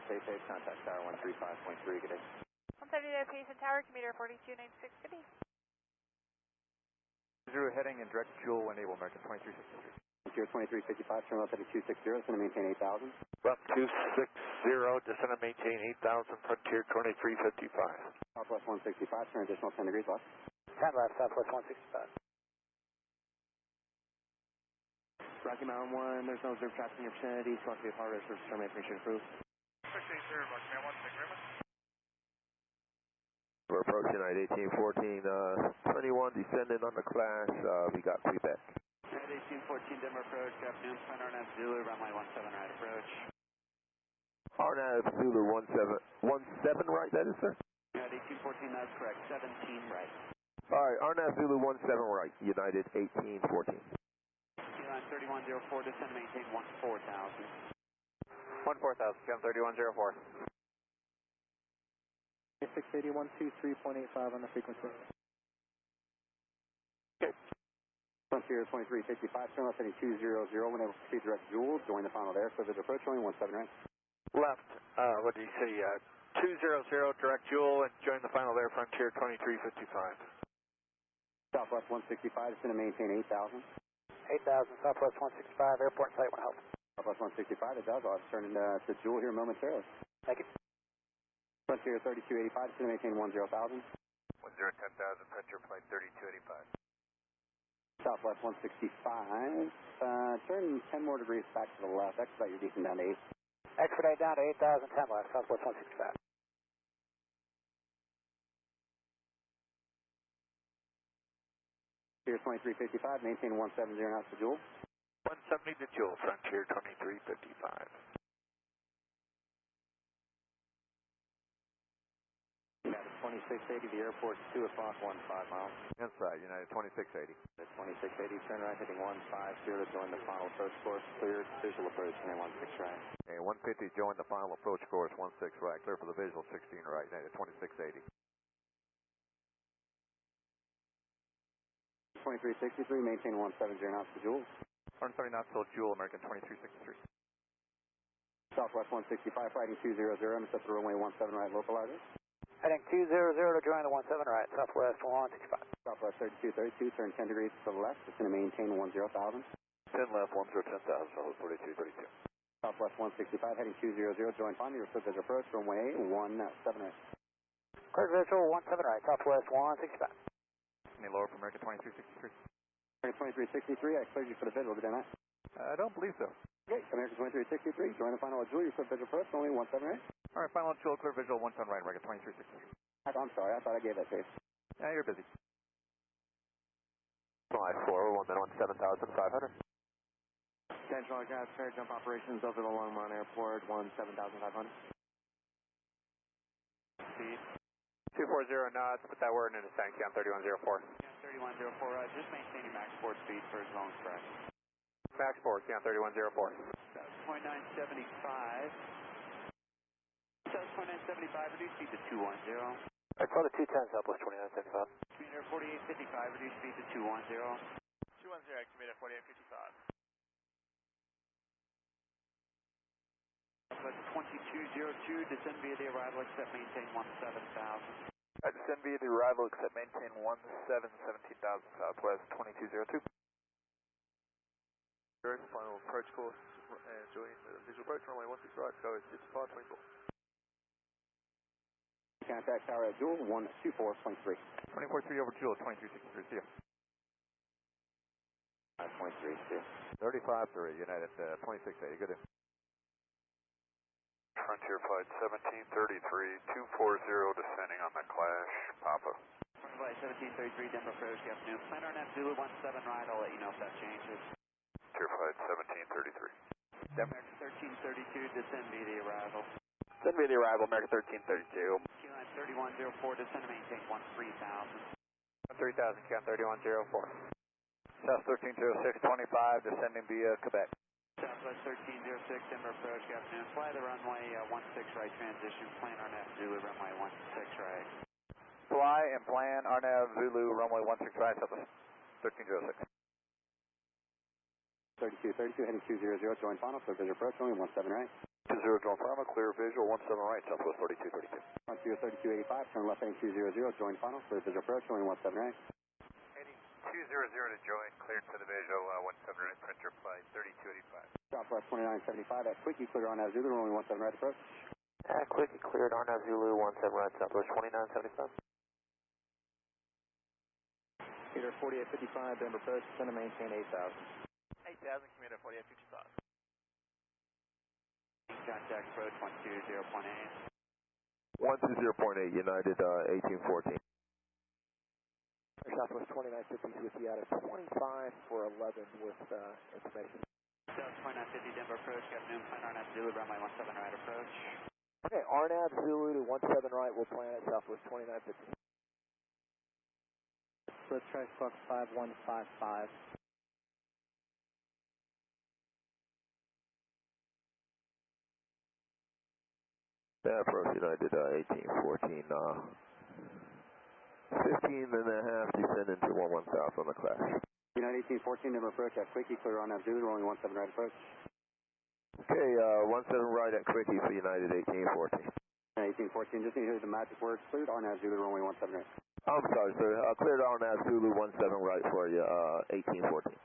safe pace, contact tower 135.3, good day. 170 pace and tower, commuter 429650. Zero heading and direct fuel when able, American 2363. Frontier 2355, turn left at 260, going to maintain 8,000. Left 260, descend and maintain 8,000, Frontier 2355. Southwest 165, turn additional 10 degrees left. 10 left, Southwest 165. Rocky Mountain 1, there's no observed traffic in your vicinity, so to be a part of service terminate, appreciate approved. 680, Rocky Mountain 1, thank you very much. We're approaching at 1814, 21, descending on the clash, we got Quebec. At 1814, Denver approach, good afternoon, Plan RNAV Zulu, runway 17 right approach. RNAV Zulu 17 right, that is, sir? At 1814, that's correct, 17 right. Alright, RNAV Zulu 17 right, United 1814. Line 3104, descend and maintain 14,000. 14,000, Cam 3104. 680, 123.85 on the frequency. Okay. Frontier 2355, turn left heading 200, when able to proceed direct Joule, join the final there, so there's approach only 17 right. Left, what did you say, 200 direct Joule and join the final there, Frontier 2355. Southwest 165, it's going to maintain 8,000. 8,000, Southwest 165, airport site, 1 help. Southwest 165, it does, I'll turn to Joule here momentarily. Thank you. Frontier 3285, it's going to maintain 10,000. 10,000, Frontier flight 3285. Southwest 165, turn 10 more degrees back to the left, expedite your descent down to 8. Expedite down to 8,000, 10 left, Southwest 165. Frontier 2355, maintain 170 knots to Joule. 170 to Joule, Frontier 2355. United 2680, the airport 2 o'clock, 15 miles. Inside, United 2680. The 2680, turn right, heading 150 to join the final approach course, cleared, visual approach, and 16 right. Okay, 150, join the final approach course, 16 right, clear for the visual, 16 right, United 2680. 2363, maintain 170 knots to Joule. 170 knots till Joule, American 2363. Southwest 165, fighting 200, intercept the runway 17 right, localizer. Heading 200 to join the 17 right, Southwest 165. Southwest 3232, turn 10 degrees to the left, it's going to maintain 10,000. 10 left, 10,000, Southwest 4232. Southwest 165, heading 200, join final, your visual approach, runway 17 right. Clear visual 17 right, Southwest 165. Any lower for American 2363? American 2363, I cleared you for the visual, didn't I? I don't believe so. Okay, American 2363, join the final at Joule, your visual approach, runway 17 right. Alright, final Joule, clear visual, 17 right, American 2363. I'm sorry, I thought I gave that to you. Yeah, you're busy. Fly 417,500. Central gas fair jump operations over the Longmont Airport, 17,500. Speed. 240 knots, put that word in the descent, Cam 3104. Cam 3104, just maintain your max board speed for as long as correct. Max board, Cam 3104. 0.975. South 0.975, reduce speed to 210. I saw the 210 Southwest 2975. Commuter 4855, reduce speed to 210. 210, commuter 4855. Southwest 2202, descend via the arrival, accept maintain 17,000. Descend via the arrival, accept maintain 17,000, Southwest 2202. Final approach course, and join the visual approach, runway 16 right, go 6524. Contact tower at Joule, 124.3. 243 over Joule, 2363, see ya. 5.3, see ya. 35-3, United 2680, good day. Frontier flight 1733, 240 descending on the clash, Papa. Flight 1733, Denver approach, good afternoon. Plan RNAV Zulu 17 right, I'll let you know if that changes. Frontier flight 1733. Denver 1332, descend via the arrival. Descend via the arrival, American 1332. Q-line 3104, descend and maintain 13,000. 13,000, Cam 3104. South 130625, descending via Quebec. Southwest 1306, Denver approach, good afternoon. Fly the runway 16 right, transition, plan RNAV Zulu, runway 16 right. Fly and plan RNAV Zulu, runway 16 right, Southwest 1306. 3232, heading 200, join final, so visual approach, runway 17 right. 20 John Final, clear visual, 17 right, Southwest 3232. 3285, turn left heading 200, join final, clear visual approach, showing 17 right. Heading 200 to join, cleared for the visual, 17 right, printer flight 3285. Southwest 2975 at Quickie, clear on Zulu, rolling 17 right approach. Quickie cleared on Zulu 17 right, Southwest 2975. Commuter 4855, Denver approach, send to maintain 8,000. 8,000, commuter 4855. Contact approach 120.8. 120.8, United 1814. Southwest 2950 with you out of 25 for 11 with information. South 2950 Denver approach, got noon plan RNAV Zulu, runway 17 right approach. Okay, RNAV Zulu to 17 right, we'll plan at Southwest 2950. Let's try Fox 5155. Approach United 1814, 15 and a half, descend into 11 south on the clash. United 1814 Denver approach at Quickie, clear on Zulu, rolling 17 right approach. Okay, 17 right at Quickie for United 1814. 1814, just need to hear the magic words, cleared on Zulu, rolling 17 right. I'm sorry, sir. Cleared on Zulu 17 right for you, 1814.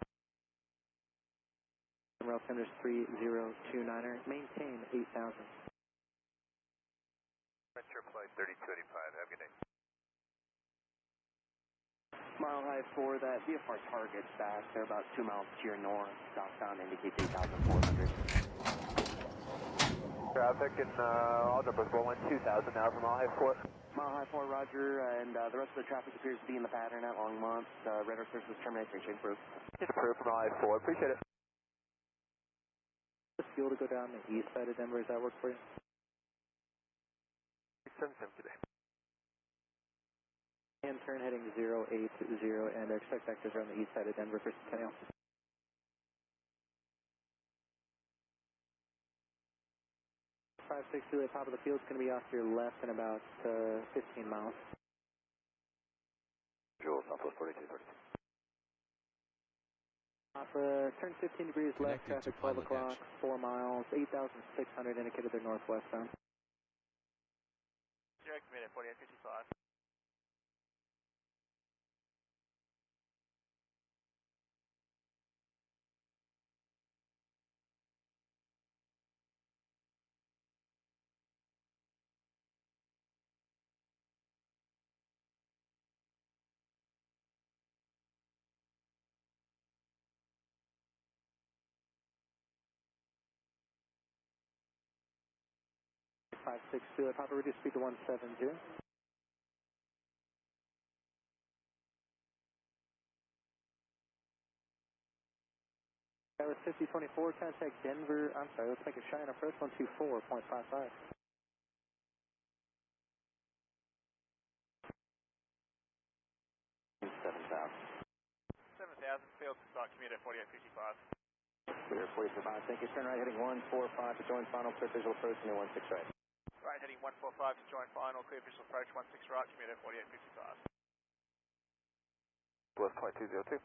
Rail Senders 3029er, maintain 8,000. Printer flight 3285, have a good day. Mile high 4, that VFR target's back. They're about 2 miles to your north. Southbound indicates 8,400. Traffic and all numbers rolling 2,000 now from Mile High 4. Mile high 4, roger, and the rest of the traffic appears to be in the pattern at Longmont. Radar services termination, change proof. It's approved from Mile High 4, appreciate it. Just fuel to go down the east side of Denver, does that work for you? 677 today. And turn heading 080, and expect vectors are on the east side of Denver for Centennial. 562 at the top of the field is going to be off to your left in about 15 miles. Visual, Southwest 4232. Turn 15 degrees left, traffic 12 o'clock, 4 miles, 8,600 indicated they're northwestbound. 0, commuter 4855. Five 6-2 at Papa, reduce speed to 170. That was 5024, contact Denver, I'm sorry, let's make a Cheyenne approach 124.55. 7,000, field to start, commuter 4855. Clear 45, thank you. Turn right heading 145 to join final, clear visual approach, and 16 right. Right, heading 145 to join final, clear visual approach 16 right, commuter 4855. West 2202.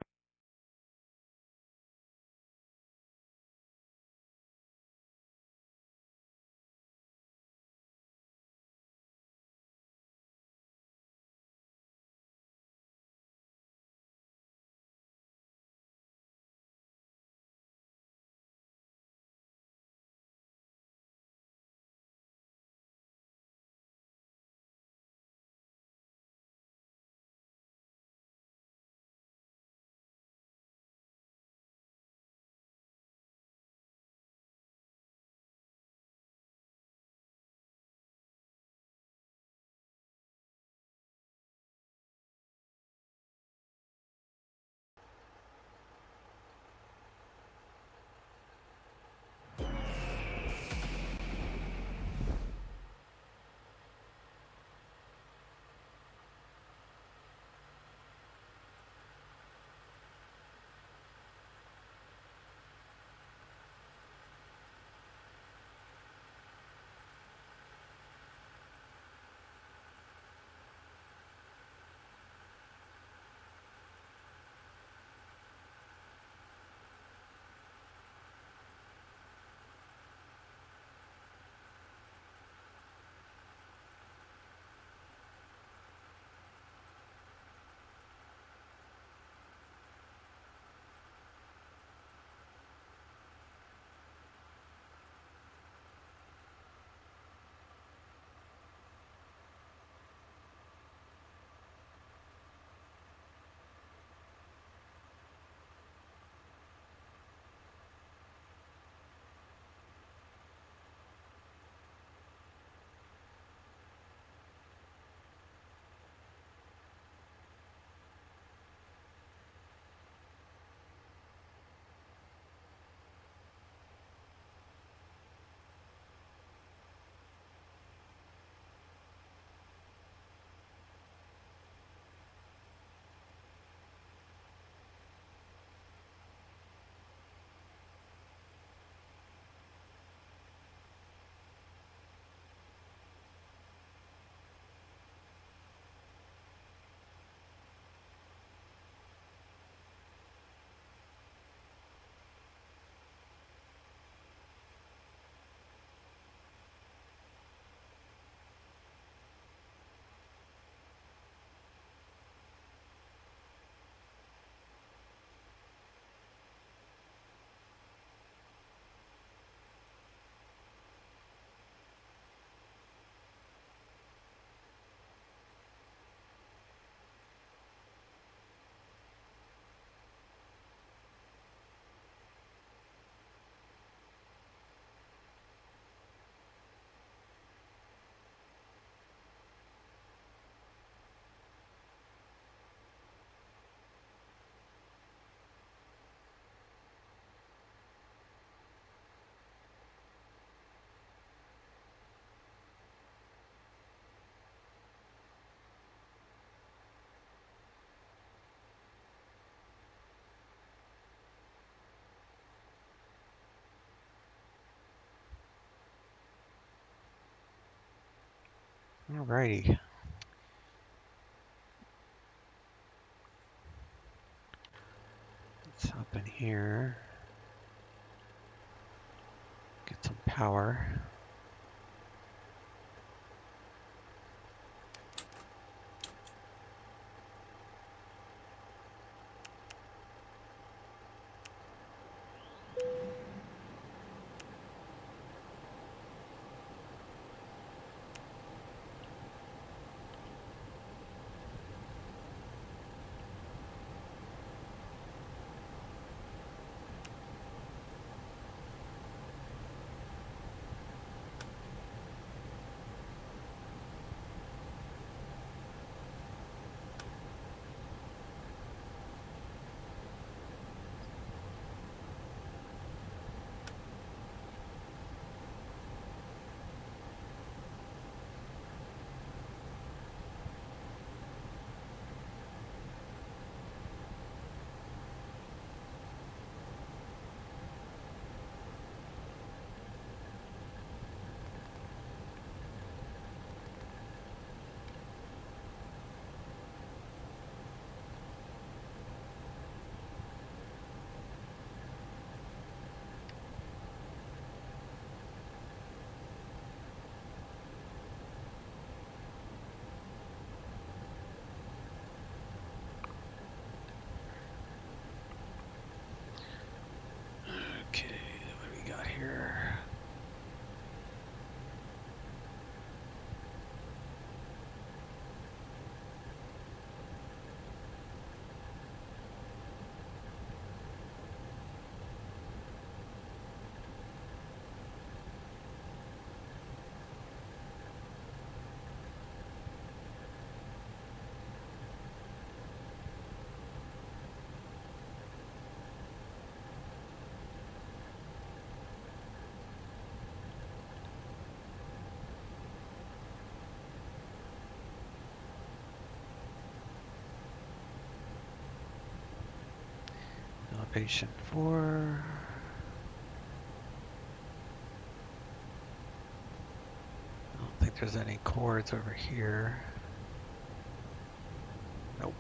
Alrighty. Let's hop in here. Get some power. Okay, what do we got here? Elevation 4. I don't think there's any cords over here. Nope.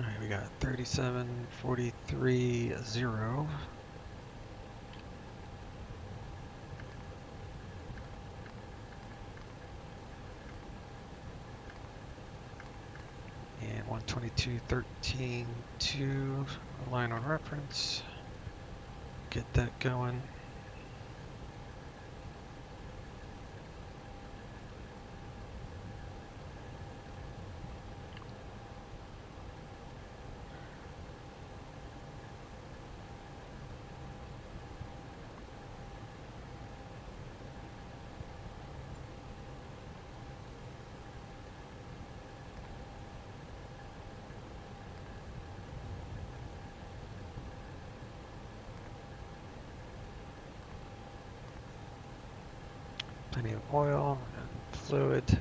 All right, we got 37.43.0. And 122.13.2 line on reference. Get that going. Plenty of oil and fluid.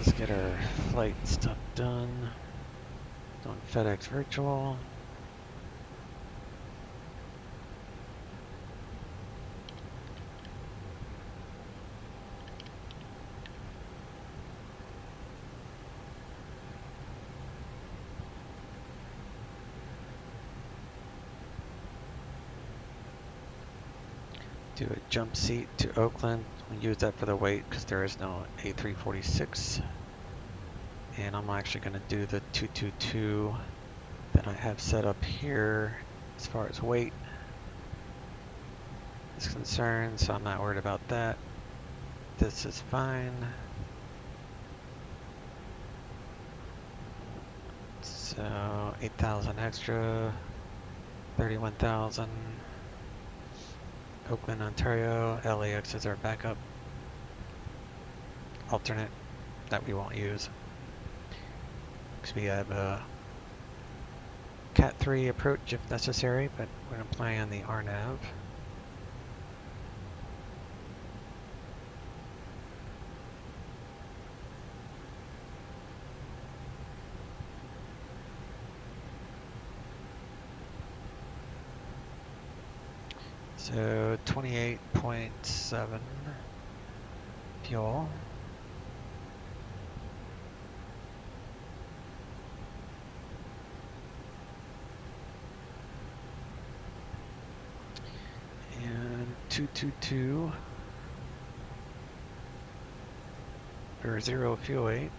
Let's get our flight stuff done. Doing FedEx Virtual. Do a jump seat to Oakland. We'll use that for the weight because there is no A346. And I'm actually going to do the 222 that I have set up here as far as weight is concerned, so I'm not worried about that. This is fine. So 8,000 extra, 31,000. Oakland, Ontario, LAX is our backup alternate that we won't use. Because we have a Cat 3 approach if necessary, but we're going to play on the RNAV. So 28.7 fuel. And 222 or 0 fuel weight.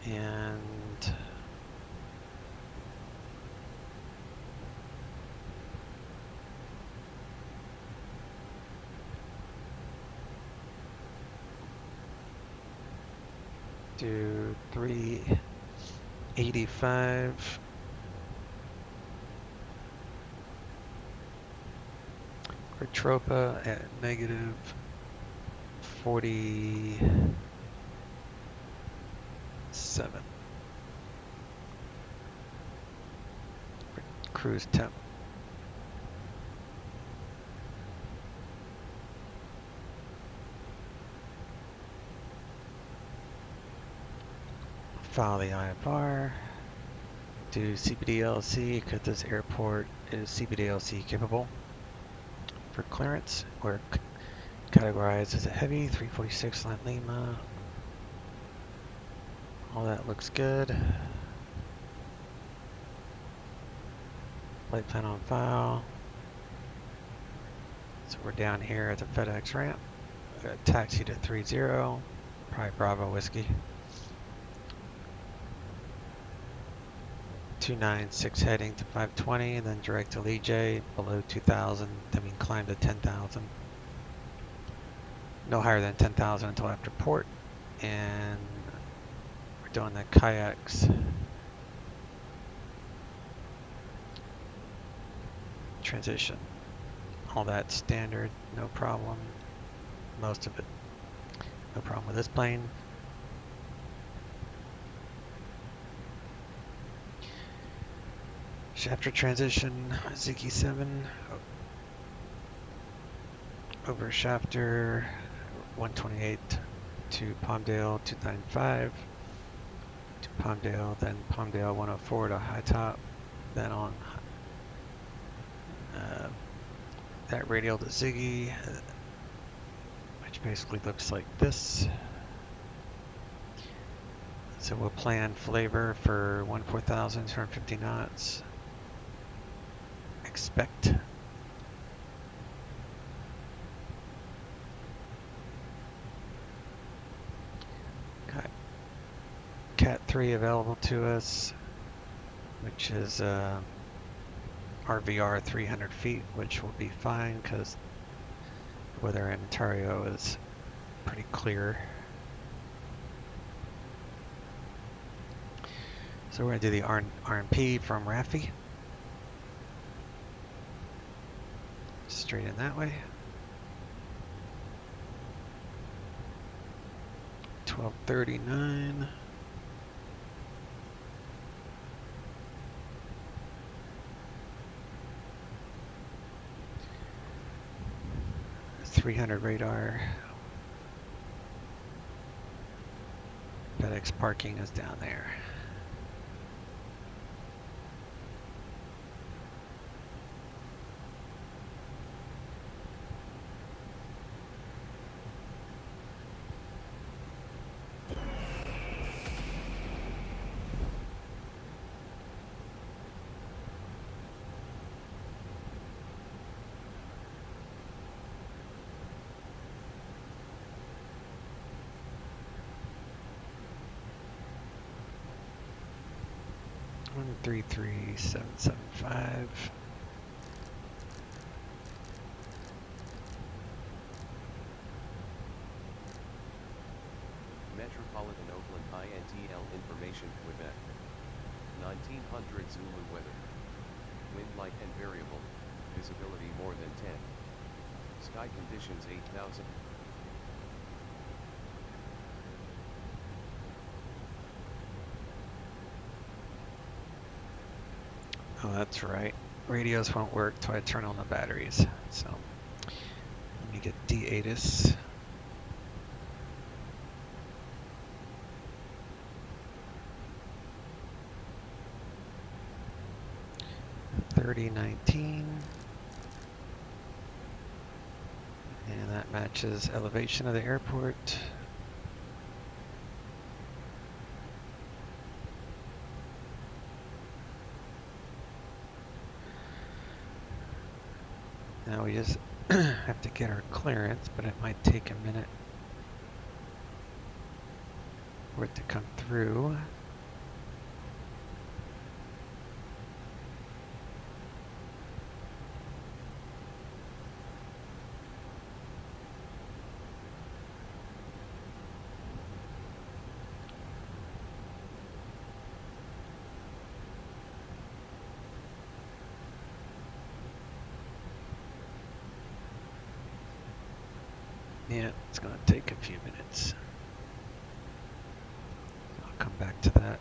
And do 385. Tropa at negative 47. Cruise temp. File the IFR. Do CBDLC because this airport is CBDLC capable. For clearance, we're categorized as a heavy, 346 Lant Lima. All that looks good. Flight plan on file. So we're down here at the FedEx ramp. We got a taxi to 30, probably Bravo Whiskey. 296 heading to 520, and then direct to Lee J below 2,000. Then we climb to 10,000. No higher than 10,000 until after port, and we're doing the kayaks. Transition. All that standard, no problem. Most of it, no problem with this plane. After transition, Ziggy 7 over Shafter 128 to Palmdale 295 to Palmdale, then Palmdale 104 to High Top, then on that radial to Ziggy, which basically looks like this. So we'll plan flavor for 14,000, 250 knots. Expect. Got Cat 3 available to us, which is RVR 300 feet, which will be fine because the weather in Ontario is pretty clear. So we're going to do the RMP from Raffy. Straight in that way. 1239. 300 radar. FedEx parking is down there. One 33775. Metropolitan Oakland INTL information Quebec. 1900 Zulu weather. Wind light and variable. Visibility more than 10. Sky conditions 8000. Oh, that's right. Radios won't work till I turn on the batteries. So let me get D8s. $30.19, and that matches elevation of the airport. Now we just have to get our clearance, but it might take a minute for it to come through. Yeah, it's going to take a few minutes. I'll come back to that.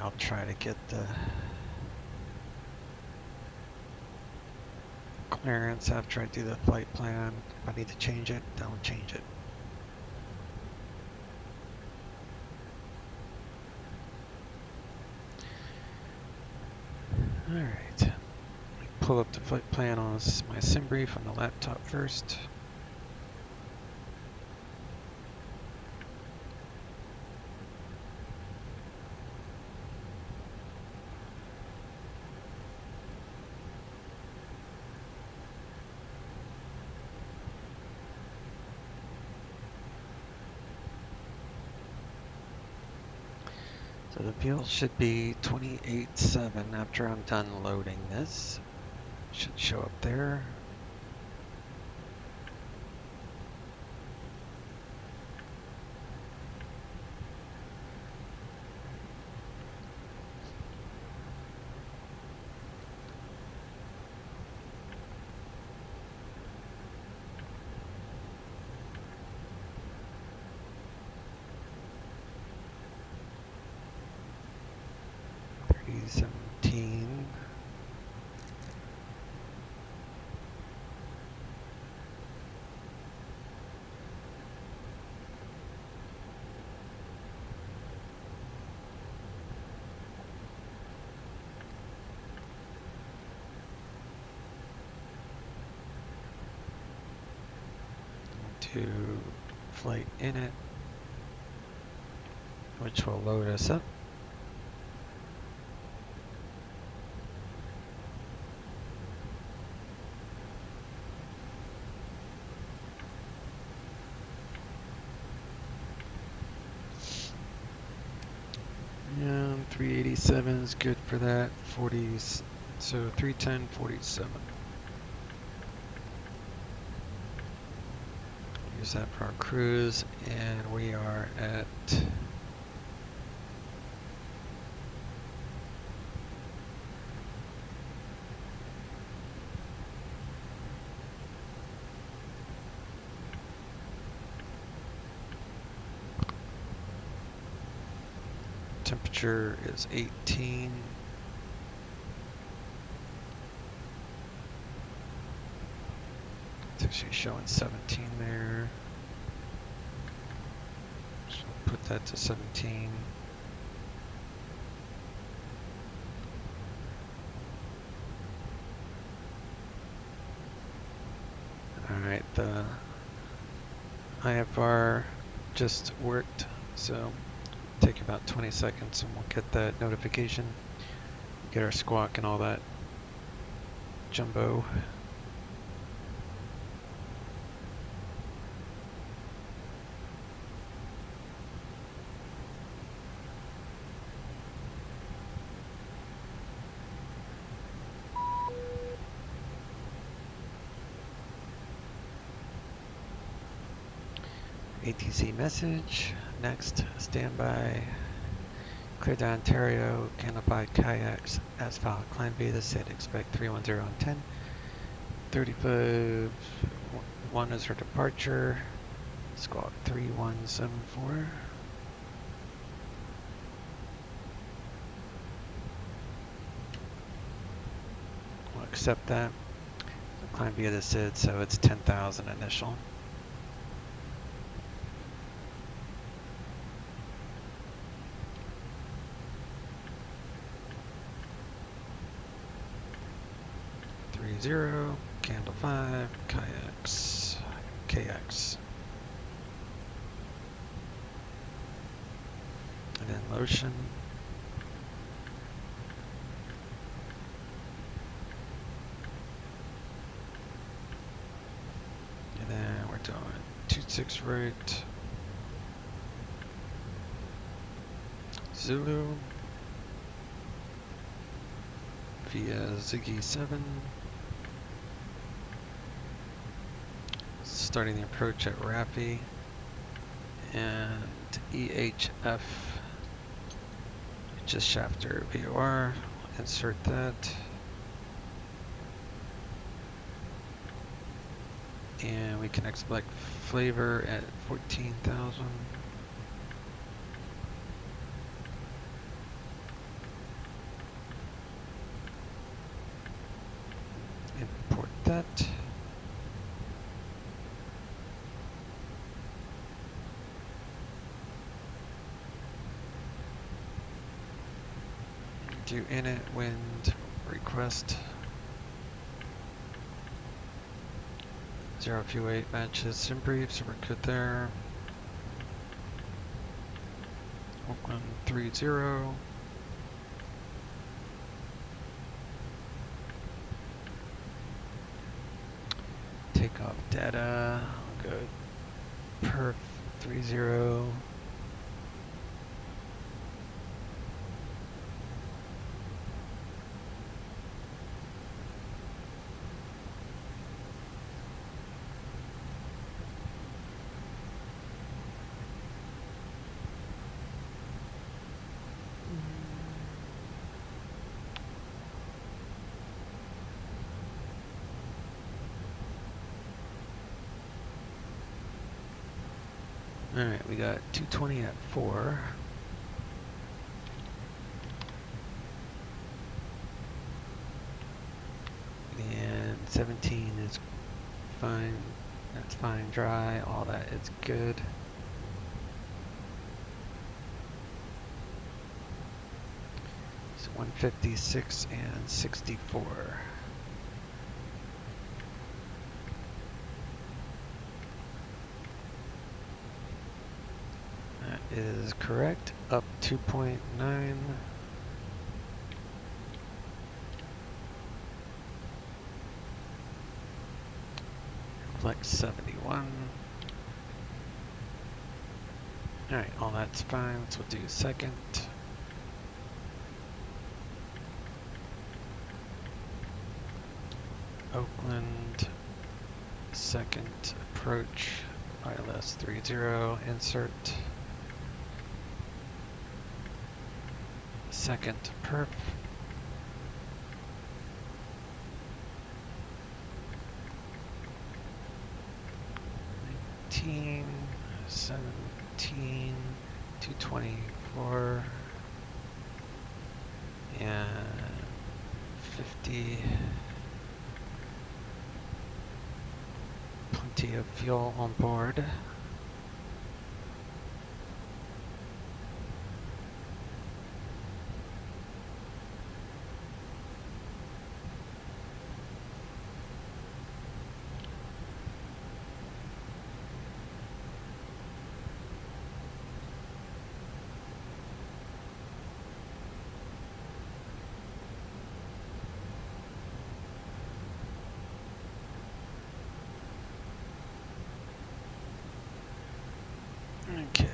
I'll try to get the clearance after I do the flight plan. If I need to change it, then I'll change it. Alright, pull up the flight plan on my sim brief on the laptop first. So the fuel should be 28.7 after I'm done loading this. Should show up there. $30.17. do flight init, which will load us up. And 387 is good for that. 40s, so 310, 47. Use that for our cruise, and we are at temperature is 18. It's actually showing 17 there. So put that to 17. Alright, the IFR just worked, so take about 20 seconds and we'll get that notification, get our squawk and all that jumbo. ATC message, next, standby, clear to Ontario, canopied kayaks, asphalt, climb via the SID, expect 310 on 10, 35, 1 is for departure, squawk 3174. We'll accept that, climb via the SID, so it's 10,000 initial. Zero, candle 5, kayaks, KX. And then lotion. And then we're doing 26 right. Zulu. Via Ziggy 7. Starting the approach at Rafi, and EHF, just shafter VOR, insert that, and we can expect flavor at 14,000. Import that. Do init wind request 0 fuel 8 matches sim brief, so we're good there. Oakland 30. Takeoff data, good. Perf 30. Alright, we got 220 at 4. And 17 is fine. That's fine, dry, all that is good. So 156 and 64. is correct. Up 2.9. Flex 71. Alright, all that's fine. So we'll do second. Oakland, second approach, ILS 30, insert. Second perp. $19, $17, $224, and $50. Plenty of fuel on board. Okay.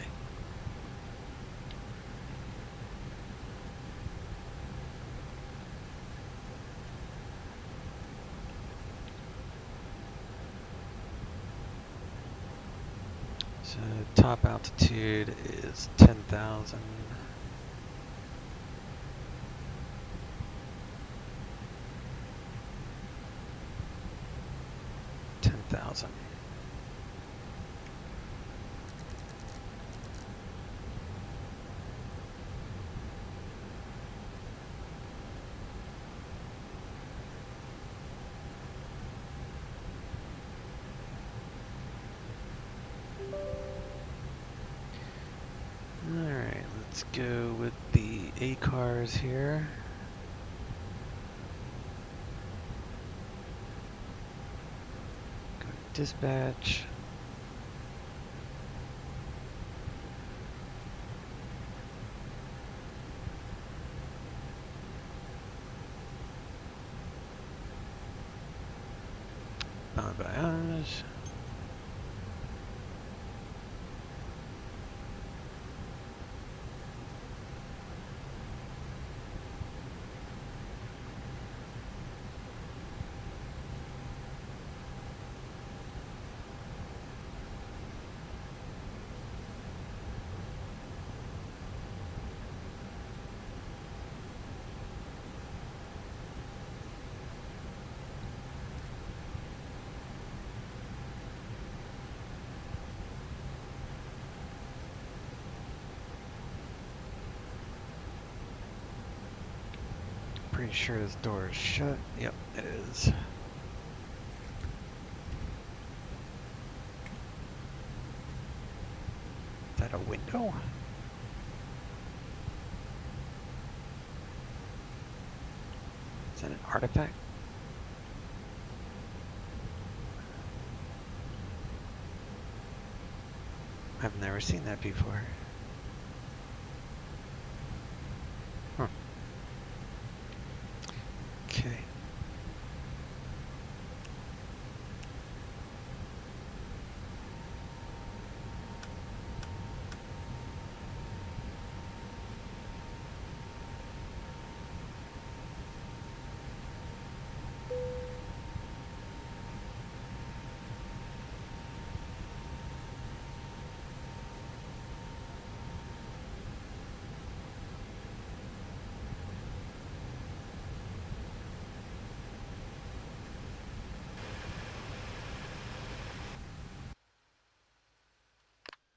So top altitude is 10,000. Alright, let's go with the A cars here. Go to dispatch. Bon voyage. Pretty sure this door is shut. Yep, it is. Is that a window? Is that an artifact? I've never seen that before. Huh. Okay.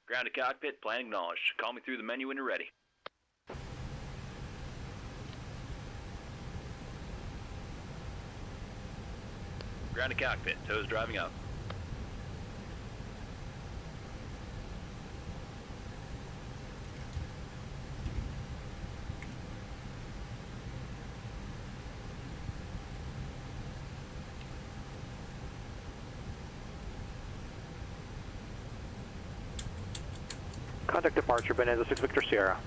Grounded cockpit, plan acknowledged. Call me through the menu when you're ready. Grounded cockpit, toes driving up. Contact departure, Bonanza 6 Victor Sierra.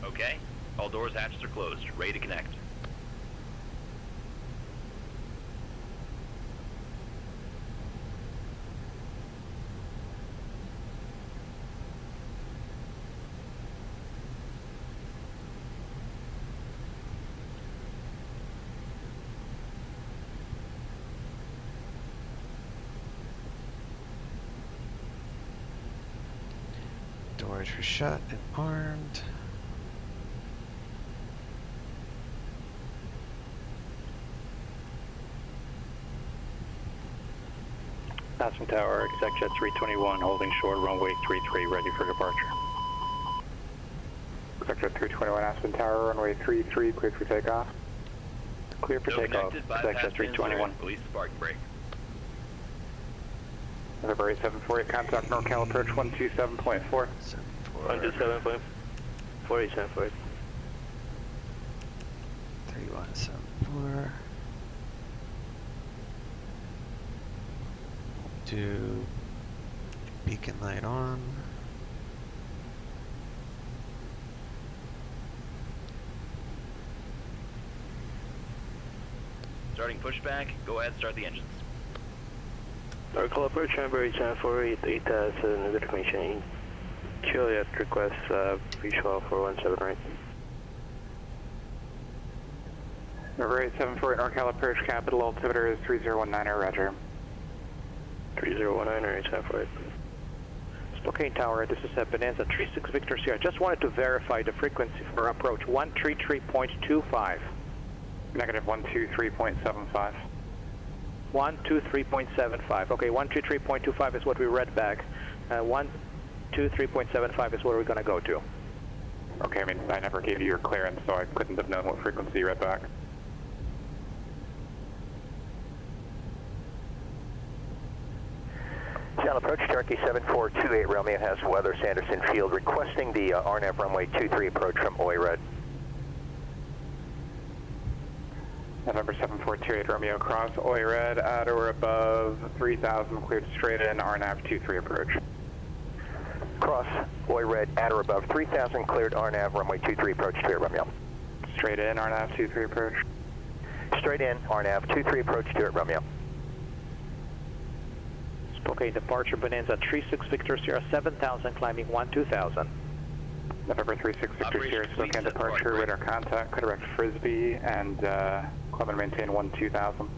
Okay. All doors, hatches are closed. Ready to connect. Doors are shut and armed. Aspen Tower, exec jet 321, holding short, runway 33, ready for departure. Exec jet 321, Aspen Tower, runway 33, clear for takeoff. Clear for takeoff, exec jet 321. Release the parking brake. November 8748, contact NorCal approach 127.4. 127.4. 4748. 3174. Do beacon light on. Starting pushback. Go ahead, start the engines. NorCal approach number 8748, 8000 information. Juliet request visual for 17 right. November 8748, NorCal approach, capital altimeter is 3019, roger. 3019 or 8748. Spokane Tower, this is Bonanza 36 Victor Sierra. Just wanted to verify the frequency for approach 133.25. Negative 123.75. 123.75. Okay, 123.25 is what we read back. 123.75 is where we're going to go to. Okay, I mean, I never gave you your clearance, so I couldn't have known what frequency you read back. Channel approach, Turkey 7428 Romeo has weather, Sanderson Field, requesting the RNAV runway 23 approach from OIRED. November 7428 Romeo cross, OIRED at or above 3000, cleared straight in, RNAV 23 approach. Cross, OIRED at or above 3000, cleared RNAV runway 23 approach to Romeo. Straight in, RNAV 23 approach. Straight in, RNAV 23 approach to Romeo. Okay, departure Bonanza 36 Victor Sierra 7000, climbing 12000. November 36 Victor Sierra, Spokane departure, radar contact, direct Frisbee, and climb and maintain 12000.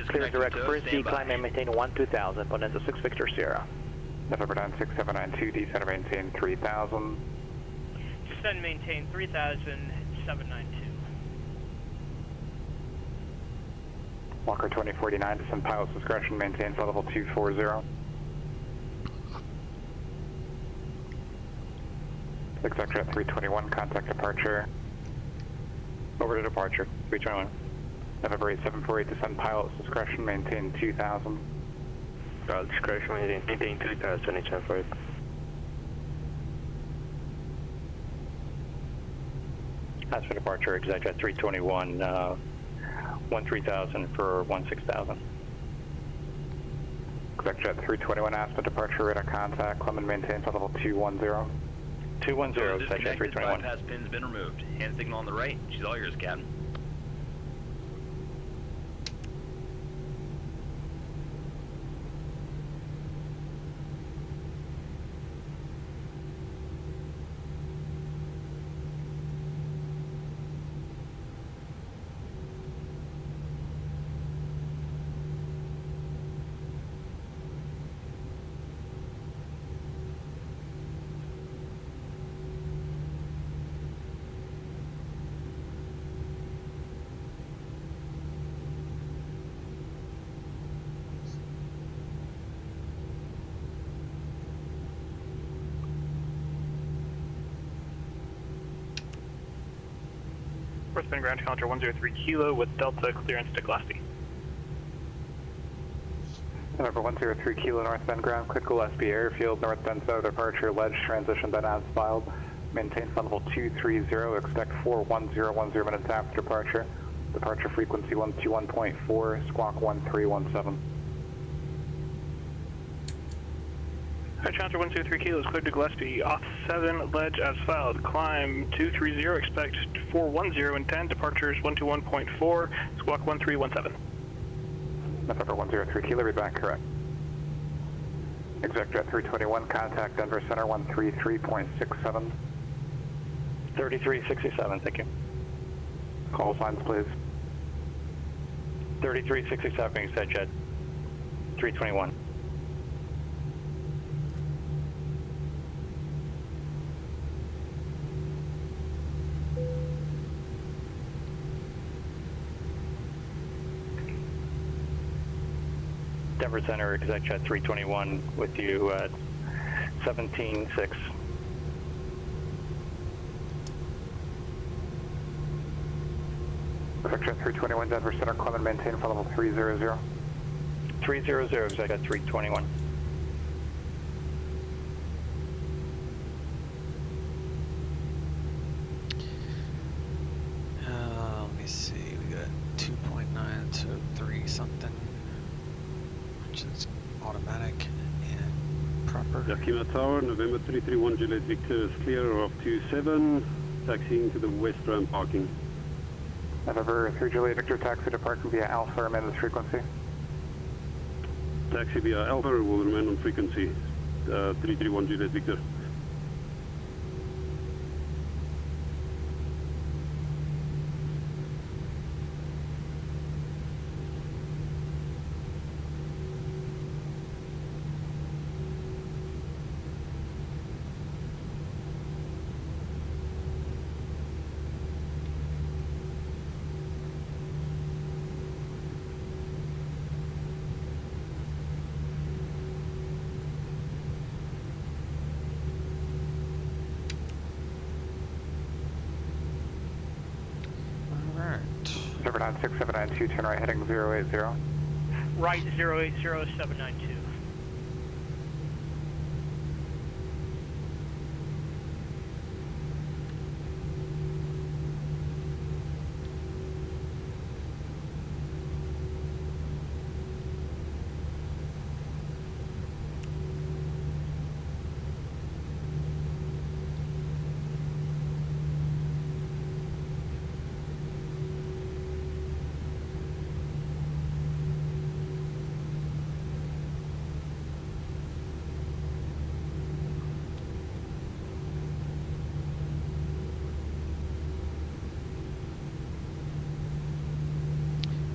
Clear direct Frisbee, climb and maintain 12000, Bonanza 6 Victor Sierra. November 96792, descend and maintain 3000. Descend and maintain 3792. Walker 2049, descend pilot's discretion, maintains level 240. Exec jet 321, contact departure. Over to departure, 321. November 8748, descend pilot's discretion, maintain 2000. Pilot discretion, maintain 2000, 8748. As for departure, exec jet 321, 13,000 for 16,000. Exec jet 321, Aspen departure, radar contact, climb and maintain level 210. 210, exec jet 321. Bypass pin's been removed. Hand signal on the right. She's all yours, Captain. Northbound ground counter 103 Kilo with Delta clearance to Gillespie. November 103 Kilo northbound ground, clear to Gillespie Airfield, northbound south departure, ledge transition then as filed. Maintain flight level 230, expect 41010 minutes after departure. Departure frequency 121.4, squawk 1317. High Challenger 123 Kilo is cleared to Gillespie, off 7, ledge as filed, climb 230, expect 410 and 10, departures 121.4, squawk 1317. November 103 Kilo, read back correct. Exec Jet 321, contact Denver Center 133.67. 3367, thank you. Call signs, please. 3367, Exec Jet 321. Denver Center, Exec Jet 321 with you at 17.6. Exec Jet 321, Denver Center, climb and maintain flight level 300. 300, Exec Jet 321. Let me see, we got 2.9 to 3 something, which is automatic and proper. Yakima Tower, November 331 Juliet Victor is clear of 27, taxiing to the west ramp parking. November 3 Juliet Victor, taxi to parking via Alpha, remain on this frequency. Taxi via Alpha will remain on frequency, 331 Juliet Victor. November 96792, turn right heading 080. Right 080792.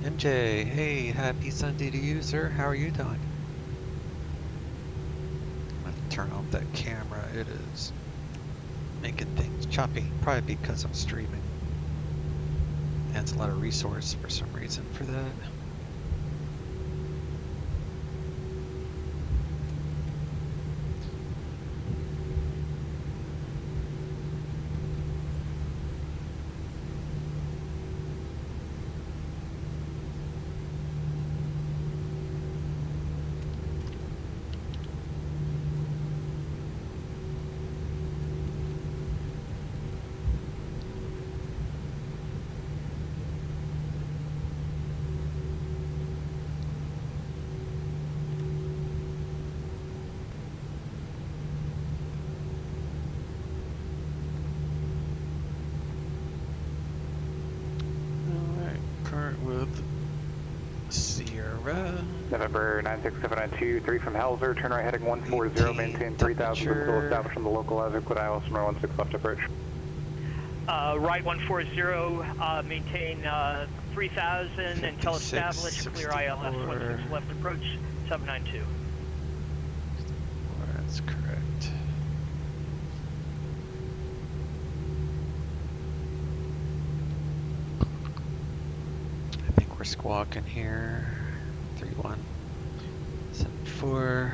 MJ, hey, happy Sunday to you, sir. How are you doing? I'm gonna turn off that camera. It is making things choppy, probably because I'm streaming. Adds a lot of resource for some reason for that. November 96792, 3 from Helzer, turn right heading 140, maintain 3000 until established from the local adequate ILS number 16 left approach. Right 140, maintain 3000 until established, clear ILS 16 left approach, 792. That's correct. I think we're squawking here. 3174.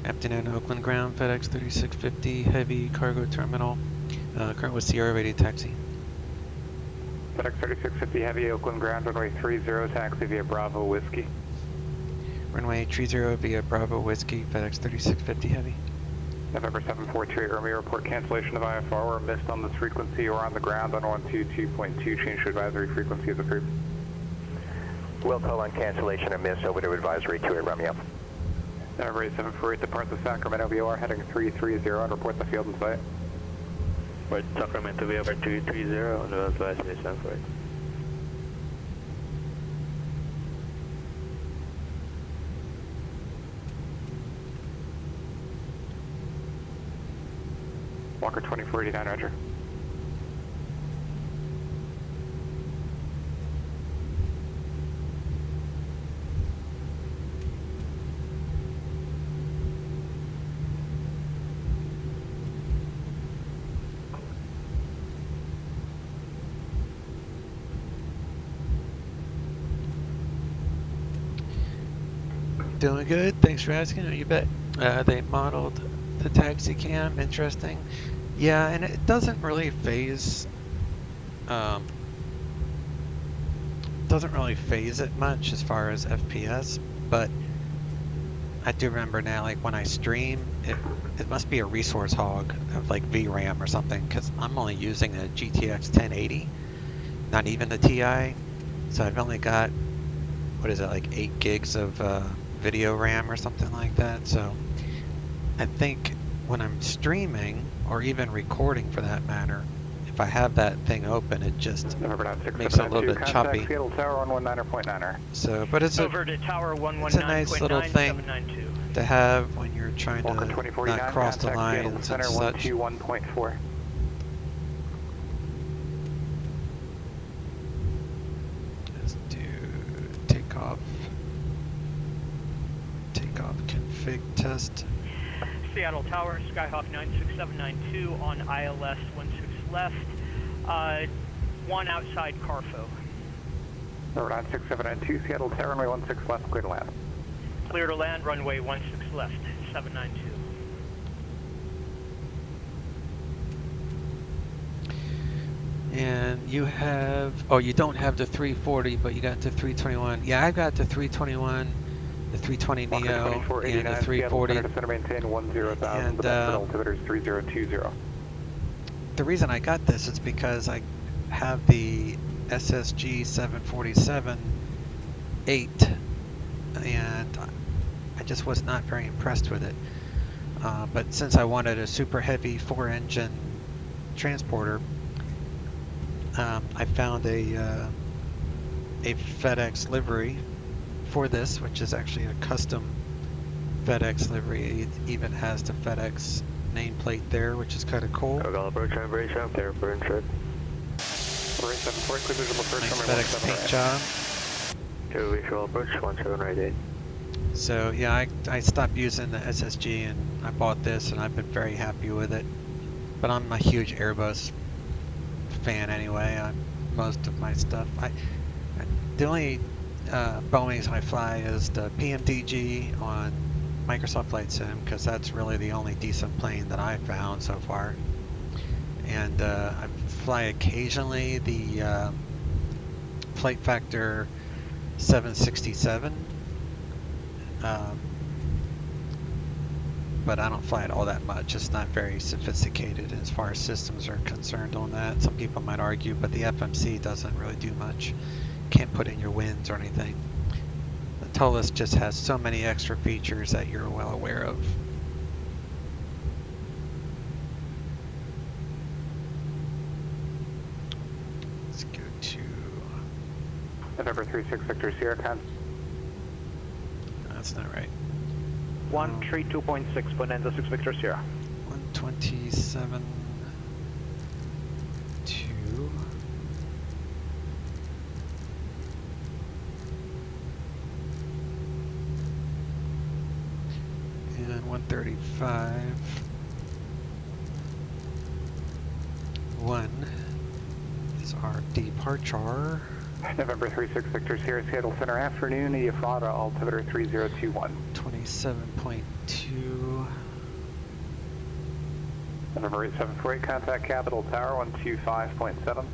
Afternoon, Oakland ground, FedEx 3650, heavy cargo terminal. Current with Sierra Radio taxi. FedEx 3650 heavy, Oakland ground, runway 30, taxi via Bravo Whiskey. Runway 30 via Bravo Whiskey, FedEx 3650 heavy. November 7428 Romeo, report cancellation of IFR or missed on this frequency or on the ground on 122.2, change to advisory frequency as approved. We'll call on cancellation or miss over to advisory 28 Romeo. November 8748 depart the Sacramento VOR heading 330 and report the field and site. Report Sacramento VOR 330 on the advisory 748. Walker 2489, roger. Doing good, thanks for asking. You bet. They modeled the taxi cam, interesting. Yeah, and it doesn't really phase it much as far as FPS, but I do remember now, like when I stream, it must be a resource hog of like VRAM or something, because I'm only using a GTX 1080, not even the Ti, so I've only got, what is it, like 8 gigs of video RAM or something like that. So I think when I'm streaming, or even recording for that matter, if I have that thing open, it just makes it a little bit choppy. So, but it's a nice little thing to have when you're trying to not cross the lines and such. Just do takeoff config test. Seattle Tower, Skyhawk 96792 on ILS 16 left, one outside Carfo. Number 96792, Seattle Tower, runway 16 left, clear to land. Clear to land, runway 16 left, 792. And you have, oh, you don't have the 340, but you got the 321. Yeah, I've got the 321. The 320 Neo and the 340. And the reason I got this is because I have the SSG 747-8, and I just was not very impressed with it. But since I wanted a super heavy 4-engine transporter, I found a FedEx livery for this, which is actually a custom FedEx livery. It even has the FedEx nameplate there, which is kind of cool. Nice FedEx paint job. So yeah, I stopped using the SSG and I bought this, and I've been very happy with it. But I'm a huge Airbus fan anyway. Most of my stuff, the only Boeings I fly is the PMDG on Microsoft Flight Sim, because that's really the only decent plane that I've found so far. And I fly occasionally the Flight Factor 767, but I don't fly it all that much. It's not very sophisticated as far as systems are concerned on that. Some people might argue, but the FMC doesn't really do much. Can't put in your winds or anything. The Tullis just has so many extra features that you're well aware of. Let's go to November 36 Victor Sierra Con. That's not right. 132.6 Bonanza 6 Victor Sierra. 127. And 135. 1 is our departure. November 36 Victor Sierra Seattle Center afternoon, Ephrata altimeter 3021. 27.2. November 8748, contact Capitol Tower 125.7.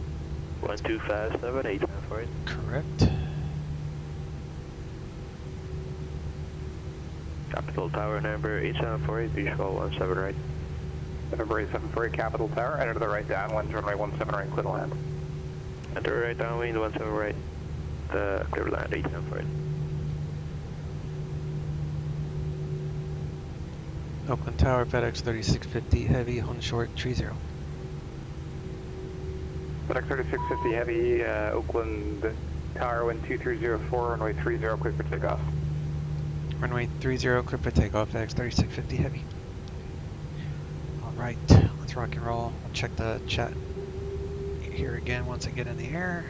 1257, 8748. Correct. Capitol Tower number 8748, visual 17 right. November 8748, Capitol Tower, enter to the right downwind, runway 17 right, clear to land. Enter right downwind, 17 right, clear to land, 8748. Oakland Tower, FedEx 3650 Heavy, on short, 30. FedEx 3650 Heavy, Oakland Tower, wind 2304, runway 30, clear for takeoff. Runway 30, clear for takeoff, FedEx 3650 Heavy. Alright, let's rock and roll. I'll check the chat here again once I get in the air.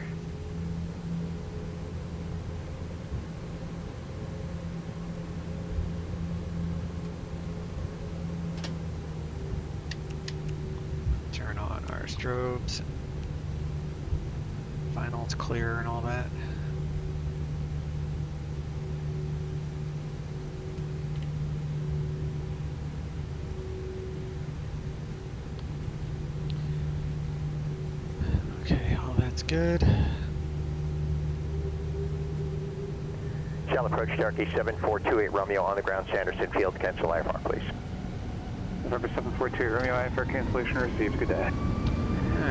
Turn on our strobes. Final, it's clear and all that. Okay, all that's good. Shall approach Turkey 7428 Romeo on the ground, Sanderson Field, cancel IFR, please. November 742 Romeo, IFR cancellation received, good day.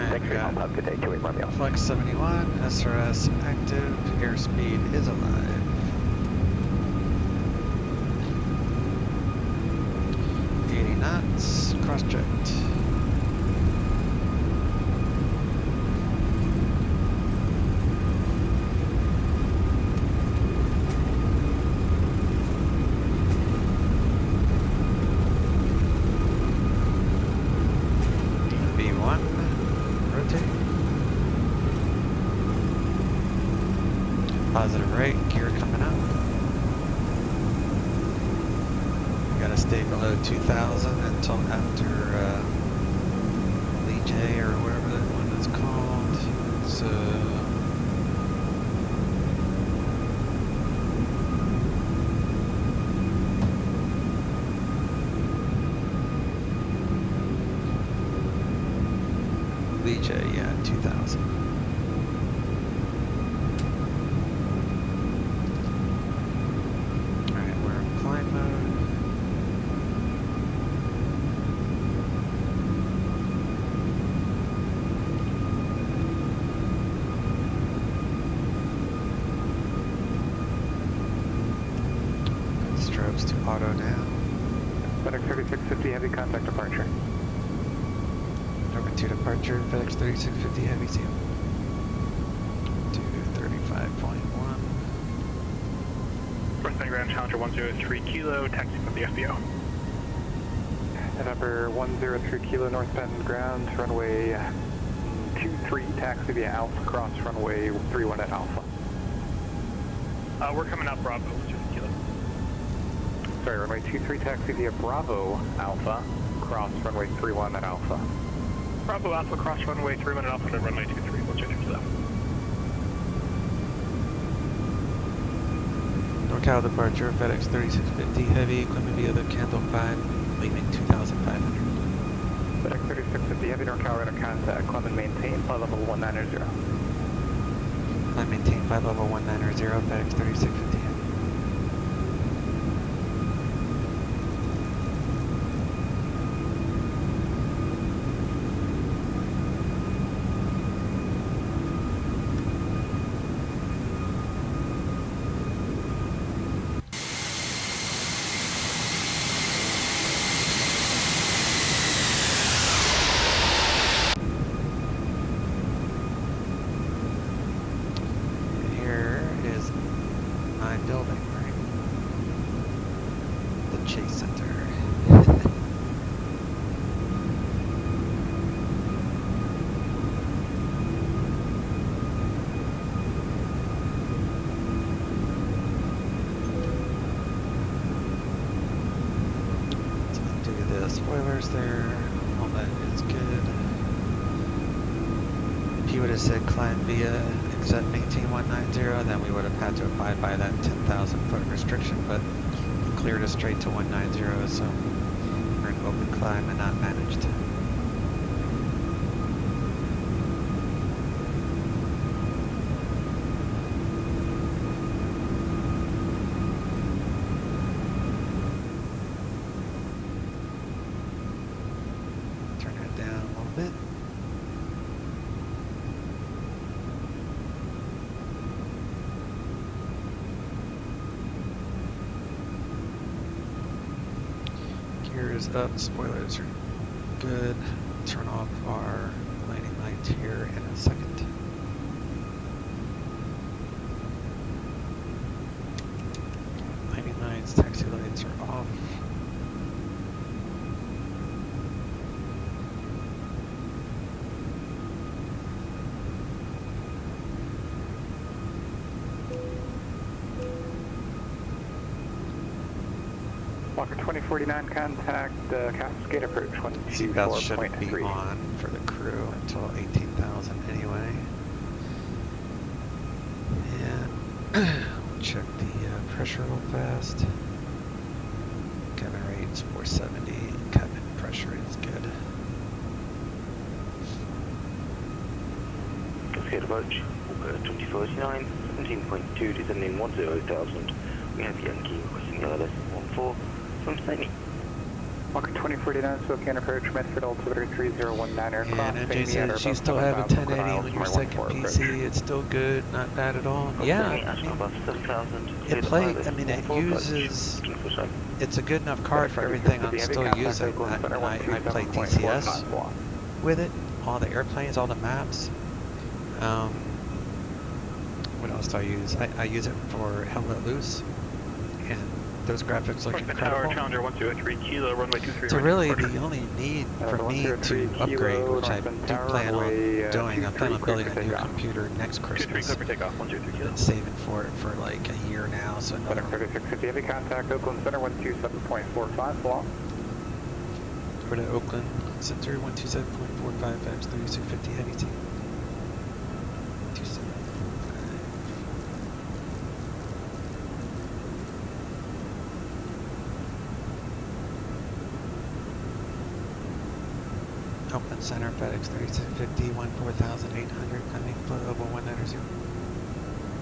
Thanks for your help, have a good day, 28 Romeo. Flex 71, SRS active, airspeed is alive. 80 knots, cross-checked. Positive right, gear coming up. We gotta stay below 2,000 until after Lee J or whatever that one is called. So Lee J, yeah, 2,000. To auto now. FedEx 3650 Heavy, contact departure. Number 2 departure, FedEx 3650 Heavy, seal. To 35.1. Northbound ground, Challenger 103 Kilo, taxi from the FBO. November 103 Kilo, northbound ground, runway 23, taxi via Alpha, cross runway 31 at Alpha. We're coming out Bravo, 103 Kilo. Sorry, runway 23, taxi via Bravo Alpha, cross runway 31 at Alpha. Bravo Alpha, cross runway 31 at Alpha to runway 23, 103 Kilo. NorCal departure, FedEx 3650 Heavy, equipment via the Candle 5, leaving 2,500. FedEx 3650 Heavy, NorCal radar contact, climb and maintain, flight level 190. Climb maintain, flight level 190, FedEx 3650 Heavy. Building, right? The Chase Center. Let's do the spoilers there. All that is good. If you would have said climb via set maintain 190, then we would have had to abide by that 10,000 foot restriction, but it cleared us straight to 190, so we're in open climb and not managed. Turn it down a little bit. Gears up, spoilers are good. Turn off our landing lights here in a second. Landing lights, taxi lights are off. Walker 2049, contact Cascade approach 124.3. Seatbelts shouldn't be on for the crew until 18,000 anyway. And we'll check the pressure real fast. Cabin rate's 470. Cabin pressure is good. Cascade approach, Walker 2049, 17.2, descending 10,000. We have Yankee requesting LLS 14 from Sydney. Walker 2049, Spokane approach, Medford altimeter 3019 aircraft. And NJ says you still have a 1080 on your second PC. It's still good, not bad at all. Yeah, I mean, it uses. It's a good enough card for everything I'm still using. I play DCS with it, all the airplanes, all the maps. What else do I use? I use it for Hell Let Loose, and those graphics look incredible. Tower, Challenger 103 Kilo, runway 23. So really, the only need for me to upgrade, which I do plan on doing, I plan on building a new computer next Christmas. Been saving for it for like a year now, so another. 3650 heavy contact, Oakland Center 127.45, long. Over to Oakland Center 127.45, X 3650 heavy team. 2745. Oakland Center, FedEx 3650, 14,800, coming foot over 190.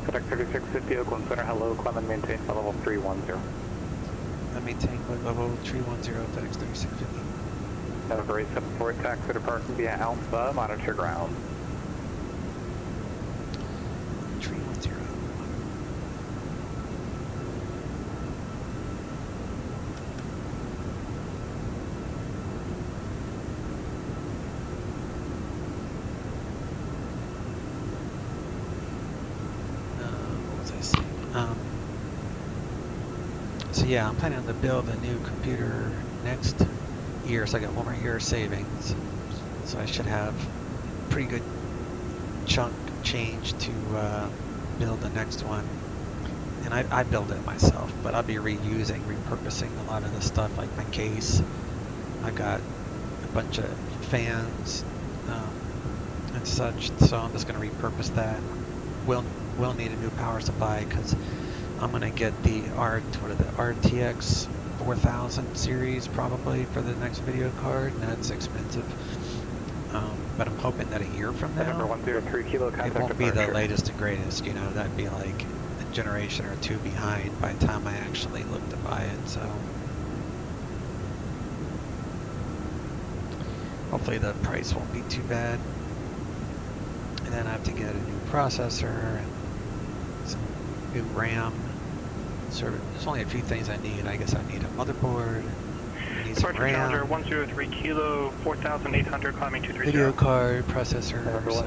FedEx 3650, Oakland Center, hello, Clement, maintain flight level 310. I maintain flight level 310, FedEx 3650. November 874, taxi to parking via Alpha, monitor ground. 310. So yeah, I'm planning to build a new computer next year, so I got one more year of savings. So I should have a pretty good chunk change to build the next one. And I build it myself, but I'll be repurposing a lot of the stuff, like my case. I got a bunch of fans and such, so I'm just going to repurpose that. We'll need a new power supply because I'm going to get the RTX 4000 series probably for the next video card, and that's expensive. But I'm hoping that a year from now, it won't be the latest and greatest, you know, that'd be like a generation or two behind by the time I actually look to buy it, so. Hopefully the price won't be too bad. And then I have to get a new processor and some new RAM. So there's only a few things I need. I guess I need a motherboard, I need some RAM, Challenger 103 Kilo, 4,800, climbing 230. video card, processor, so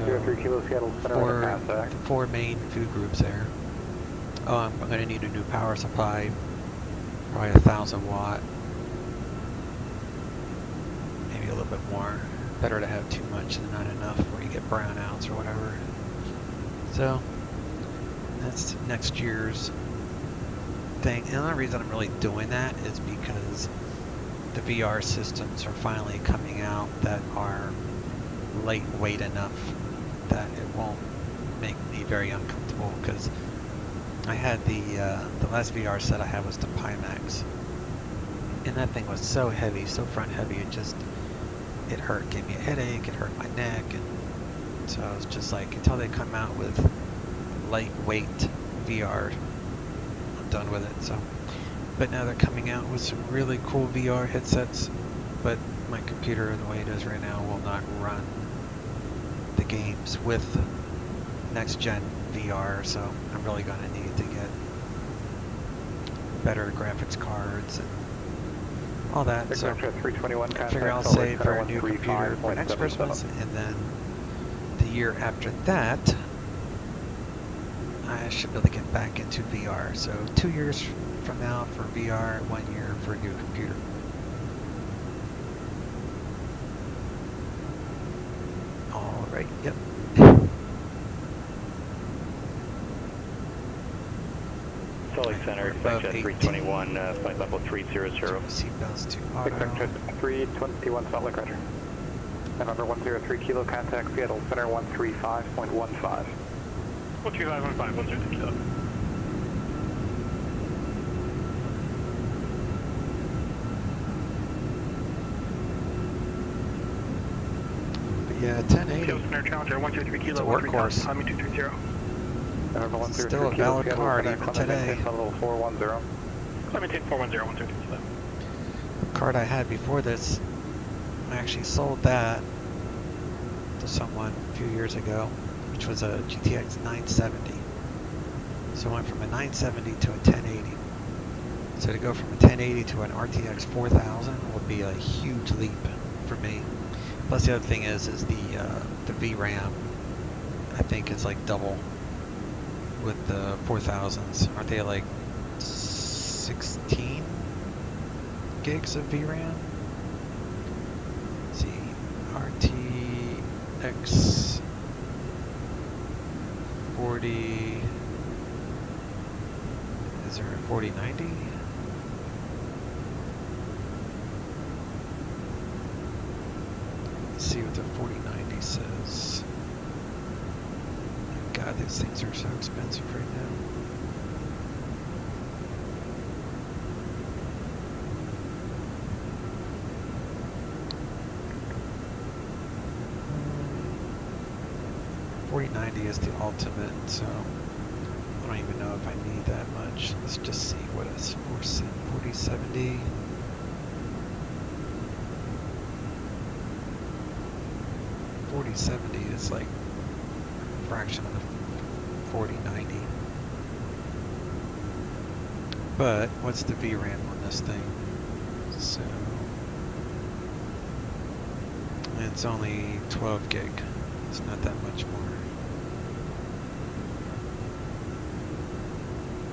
four main food groups there. Oh, I'm going to need a new power supply, probably 1,000 watt, maybe a little bit more. Better to have too much than not enough where you get brownouts or whatever. So that's next year's thing. And the only reason I'm really doing that is because the VR systems are finally coming out that are lightweight enough that it won't make me very uncomfortable because I had the last VR set I had was the Pimax, and that thing was so heavy, so front heavy. It hurt, gave me a headache. It hurt my neck, and so I was just like, until they come out with lightweight VR, I'm done with it. So, but now they're coming out with some really cool VR headsets, but my computer, the way it is right now, will not run the games with next gen VR, so I'm really going to need to get better graphics cards and all that. So I figure I'll save for a new computer for next Christmas, and then the year after that I should be able to get back into VR. So 2 years from now for VR, 1 year for a new computer. All right, yep. Salt Lake Center, expect 321, flight level 300. Seatbelts to auto. Expect 321 Salt Lake, roger. November 103 kilo, contact Seattle Center 135.15. 13515, 103 kilo. Yeah, 1080. Seattle Center Challenger 123 kilo, it's a workhorse. Climbing 230. It's still a valid card even today. Level 410. Climbing 410, 123 kilo. The card I had before this, I actually sold that to someone a few years ago, which was a GTX 970. So I went from a 970 to a 1080. So to go from a 1080 to an RTX 4000 would be a huge leap for me. Plus the other thing is the VRAM, I think is like double with the 4000s. Aren't they like 16 gigs of VRAM? Let's see, RTX 40, is there a 4090? Let's see what the 4090 says. God, these things are so expensive right now. $4090 is the ultimate, so I don't even know if I need that much. Let's just see what is 4070. $4070 is like a fraction of the 4090. But what's the VRAM on this thing? So it's only 12 gig. It's not that much more.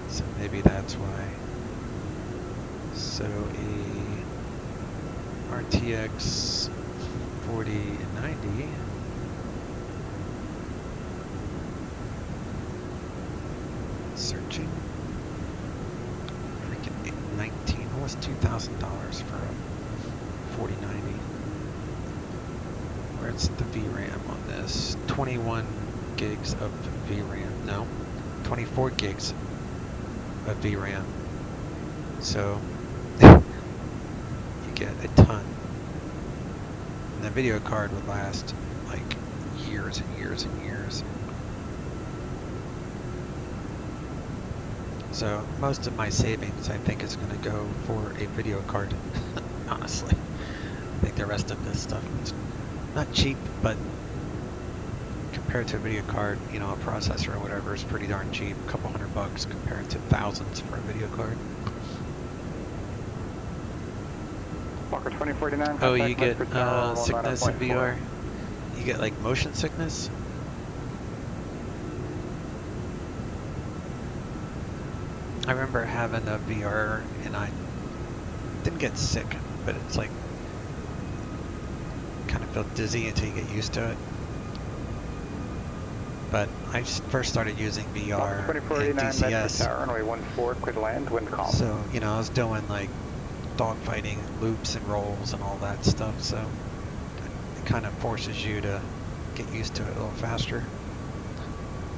So maybe that's why. So a RTX 4090 searching. Freaking 19, almost $2,000 for a 4090. Where's the VRAM on this? 21 gigs of VRAM. No, 24 gigs of VRAM. So you get a ton. And the video card would last like years and years and years. So most of my savings, I think, is going to go for a video card. Honestly, I think the rest of this stuff is not cheap, but compared to a video card, you know, a processor or whatever is pretty darn cheap. A couple $100 compared to thousands for a video card. Walker 2049. Oh, you get sickness in VR? You get like motion sickness? I remember having a VR and I didn't get sick, but it's like kind of felt dizzy until you get used to it. But I first started using VR in DCS. So, you know, I was doing like dogfighting, loops and rolls and all that stuff, so it kind of forces you to get used to it a little faster.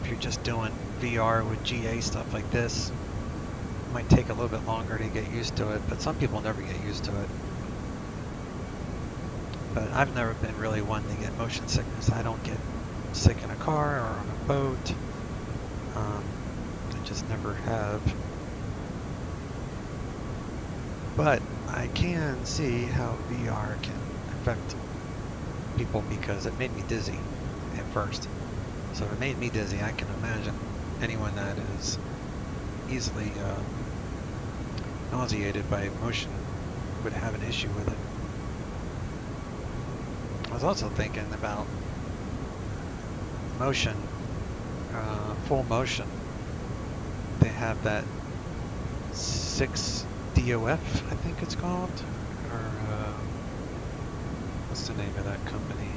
if you're just doing VR with GA stuff like this, it might take a little bit longer to get used to it, but some people never get used to it. But I've never been really one to get motion sickness. I don't get sick in a car or on a boat. I just never have. But I can see how VR can affect people because it made me dizzy at first. So if it made me dizzy, I can imagine anyone that is easily nauseated by motion would have an issue with it. I was also thinking about motion, full motion. They have that 6 DOF, I think it's called, or what's the name of that company?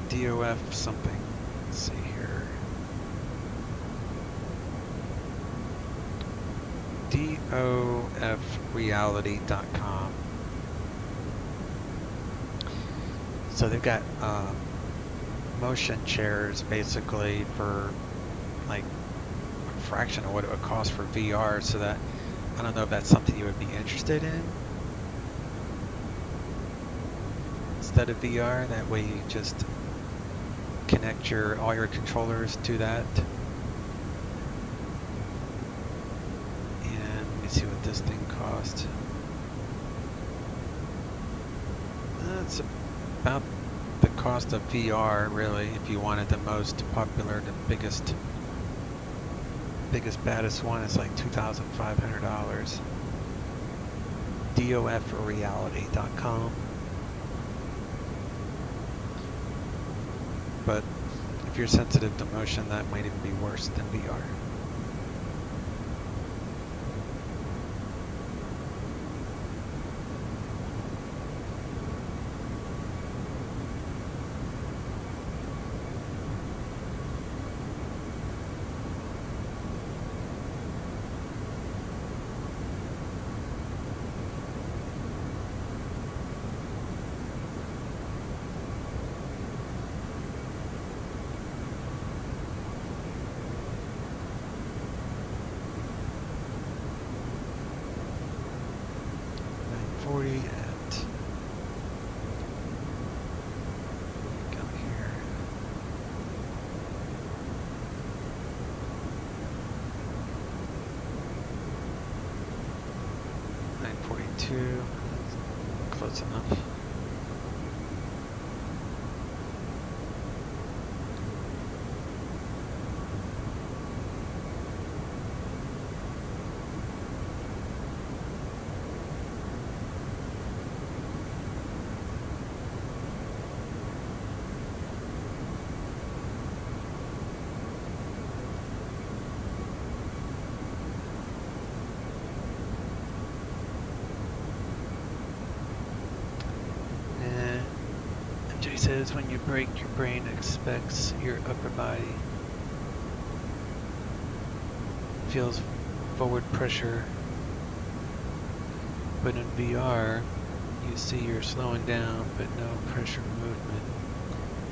DOF something. Let's see here. DOFreality.com. So they've got motion chairs basically for like a fraction of what it would cost for VR, so that I don't know if that's something you would be interested in instead of VR. That way you just connect all your controllers to that. And let me see what this thing costs. That's about the cost of VR, really, if you wanted the most popular, the biggest, baddest one is like $2,500. DOFreality.com. But if you're sensitive to motion, that might even be worse than VR. Close enough. Says when you brake, your brain expects your upper body feels forward pressure, but in VR you see you're slowing down but no pressure movement.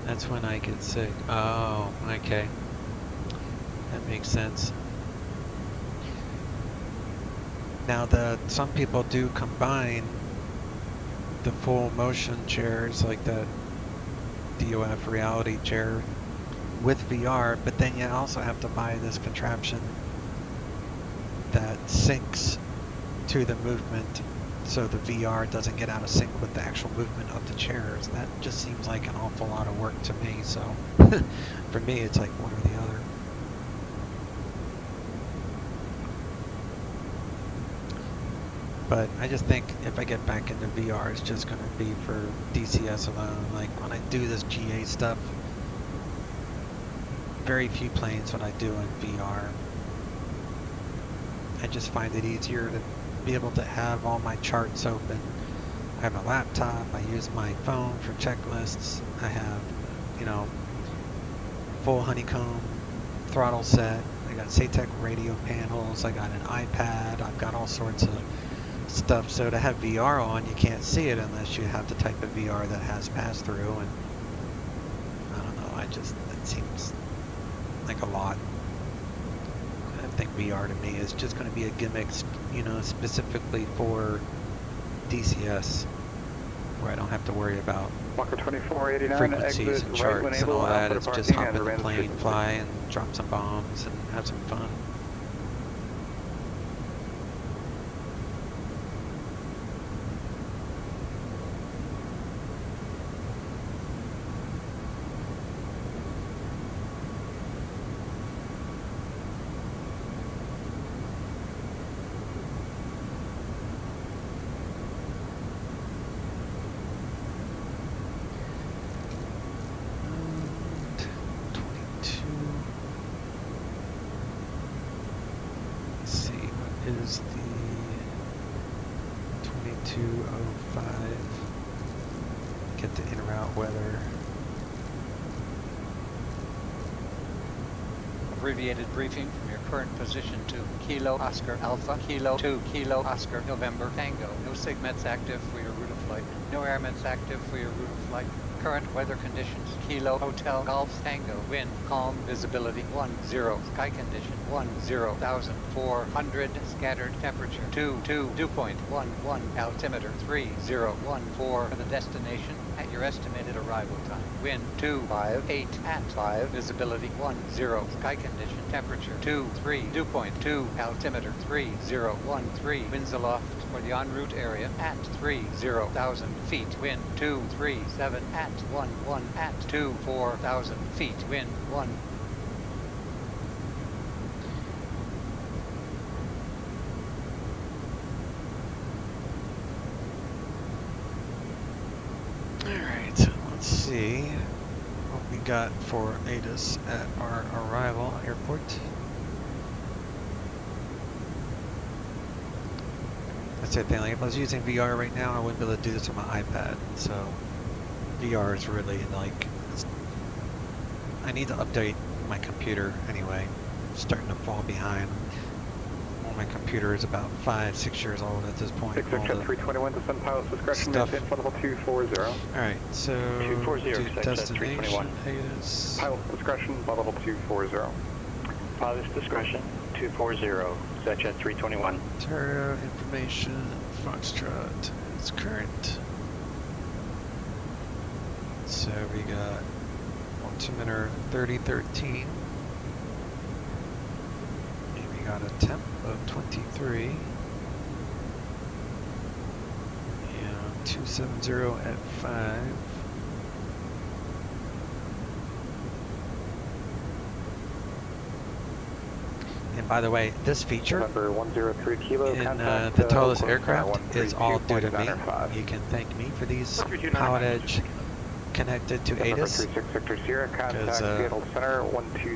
That's when I get sick. Oh, okay, that makes sense. Now some people do combine the full motion chairs like that DOF reality chair with VR, but then you also have to buy this contraption that syncs to the movement so the VR doesn't get out of sync with the actual movement of the chairs. That just seems like an awful lot of work to me, so for me it's like one or the other. But I just think if I get back into VR, it's just going to be for DCS alone. Like when I do this GA stuff, very few planes when I do in VR. I just find it easier to be able to have all my charts open. I have a laptop, I use my phone for checklists, I have, full honeycomb throttle set, I got SATEC radio panels, I got an iPad, I've got all sorts of stuff. So to have VR on, you can't see it unless you have the type of VR that has pass-through, and I don't know, it seems like a lot. I think VR to me is just going to be a gimmick, you know, specifically for DCS, where I don't have to worry about Walker 2489, frequencies exit and right charts when and able, all that. Alpha It's just parking hop and in the remain plane, frequency. fly, and drop some bombs and have some fun. Is the 2205. Get the en route weather. Abbreviated briefing from your current position to Kilo Oscar Alpha, Kilo 2 Kilo Oscar November Tango. No SIGMETs active for your route of flight. No airmets active for your route of flight. Current weather conditions: Kilo Hotel Golf Tango. Wind calm, visibility 10. Sky condition 10,400. Scattered temperature 22. Dew point 11. Altimeter 3014 for the destination at your estimated arrival time. Wind 258 at 5. Visibility 10. Sky condition temperature 23. Dew point 2. Altimeter 3013. Winds aloft for the en route area at 30,000 feet. Wind 237 at 11 at 24,000 feet. Wind 1. Alright, let's see what we got for ATIS at our arrival airport. That's the thing, like if I was using VR right now, I wouldn't be able to do this on my iPad, so VR is really like, I need to update my computer anyway. I'm starting to fall behind. Well, my computer is about 5-6 years old at this point. 321 descend pilot's discretion, maintain flight level 240. Alright, so 240, destination ATIS. Pilot's discretion, flight level 240. Pilot's discretion, 240, Jet 321. Ontario information, Foxtrot is current. So we got altimeter 3013. And we got a temp of 23. And 270 at 5. And by the way, this feature Number 103 kilo, in contact, the tailless course aircraft is all due to me. 132.95. You can thank me for these Pilot Edge connected to ATIS, because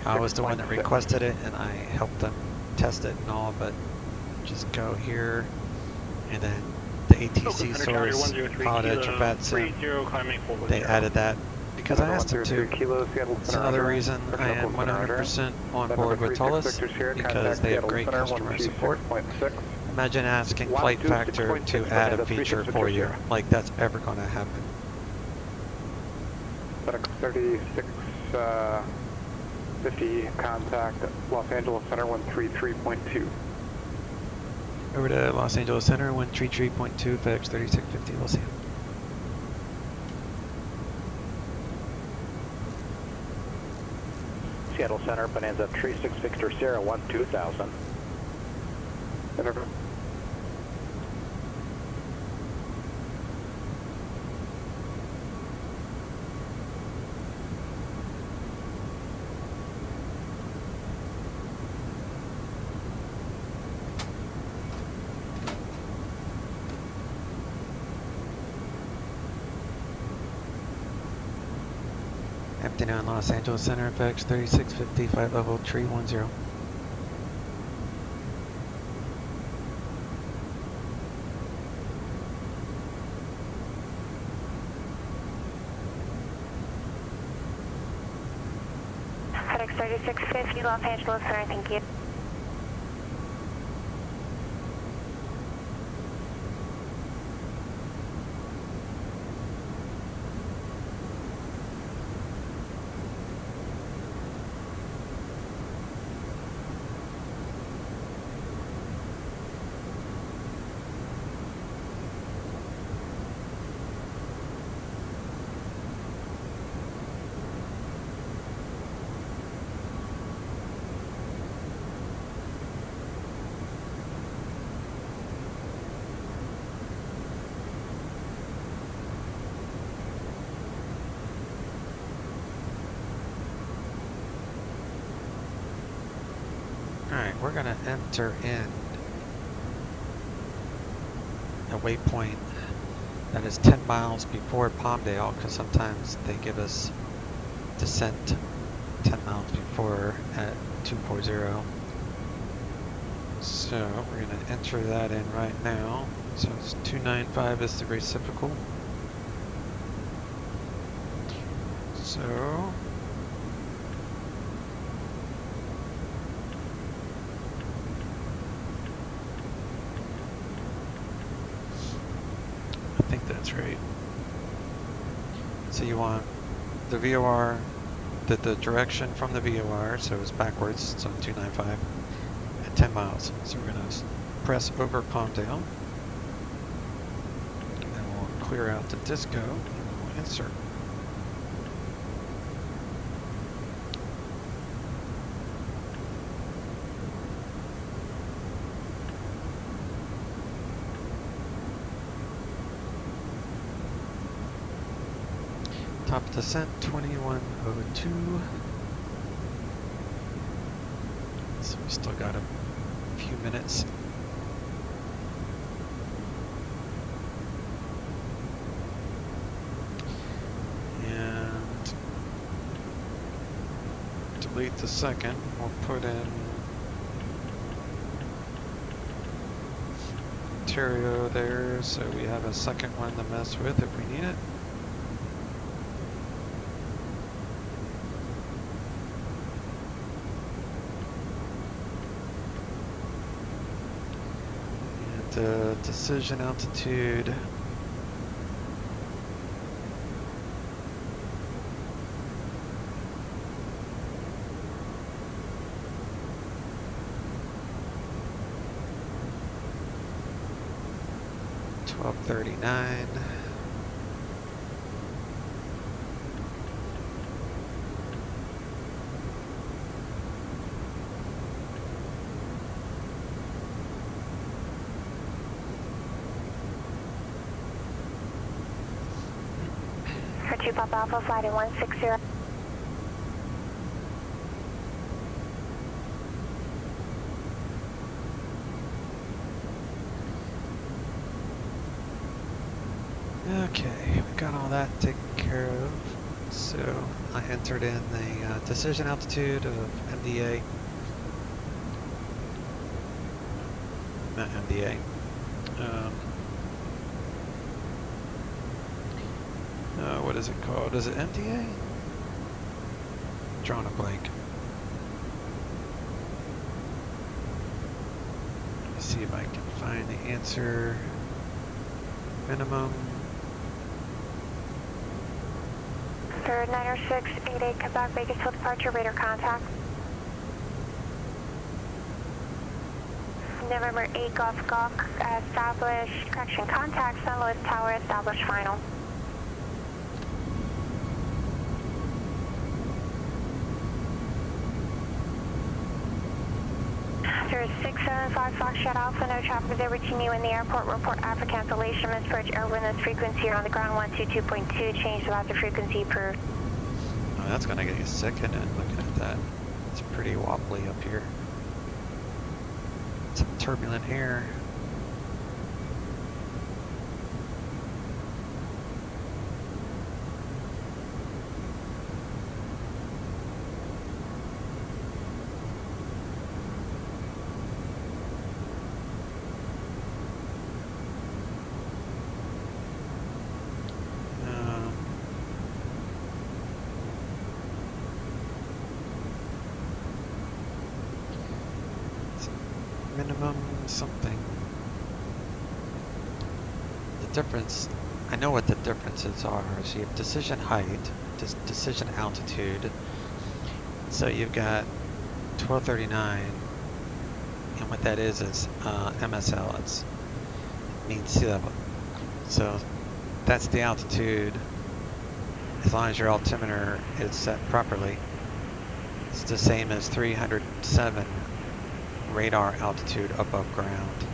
I was the one that requested it and I helped them test it and all, but just go here and then the ATC source, Pilot Edge or FATSIM, they added that because I asked them to. It's another reason I am 100% on board with Tailless, because they have great customer support. Imagine asking Flight Factor to add a feature for you, like that's ever going to happen. 3650, contact Los Angeles Center 133.2. Over to Los Angeles Center 133.2, FedEx 3650, we'll see you. Seattle Center, Bonanza 36 Victor Sierra 12000. Whatever. Afternoon, Los Angeles Center, FedEx 3650, flight level 310. FedEx 3650, Los Angeles Center, thank you. we're going to enter in a waypoint that is 10 miles before Palmdale, because sometimes they give us descent 10 miles before at 240. So we're going to enter that in right now. So it's 295 is the reciprocal. So I think that's right. So you want the VOR, the direction from the VOR, so it's backwards, so 295 at 10 miles. So we're going to press over Palmdale, and then we'll clear out the disco, and we'll insert. Top descent 2102. So we still got a few minutes. And delete the second. We'll put in Ontario there, so we have a second one to mess with if we need it. Decision altitude. $12.39. Papa Alpha flight at 160. Okay, we got all that taken care of. So I entered in the decision altitude of MDA. Not MDA. What is it called? Is it MDA? Drawing a blank. Let's see if I can find the answer. Minimum. Third 90688 Quebec Bakersfield departure radar contact. November 8 Golf Gawk establish correction contact. Sun Louis Tower establish final. There's 675 Foxtrot Alpha, no traffic there reaching you in the airport. Report after cancellation. Misapproach airworthiness frequency on the ground 122.2. Change without the frequency approved. Oh, that's gonna get you sick, isn't it? Looking at that. It's pretty wobbly up here. Some turbulent air. Minimum something. The difference, I know what the differences are. So you have decision height, decision altitude. So you've got 1239, and what that is MSL. It's mean sea level. So that's the altitude. As long as your altimeter is set properly, it's the same as 307 radar altitude above ground.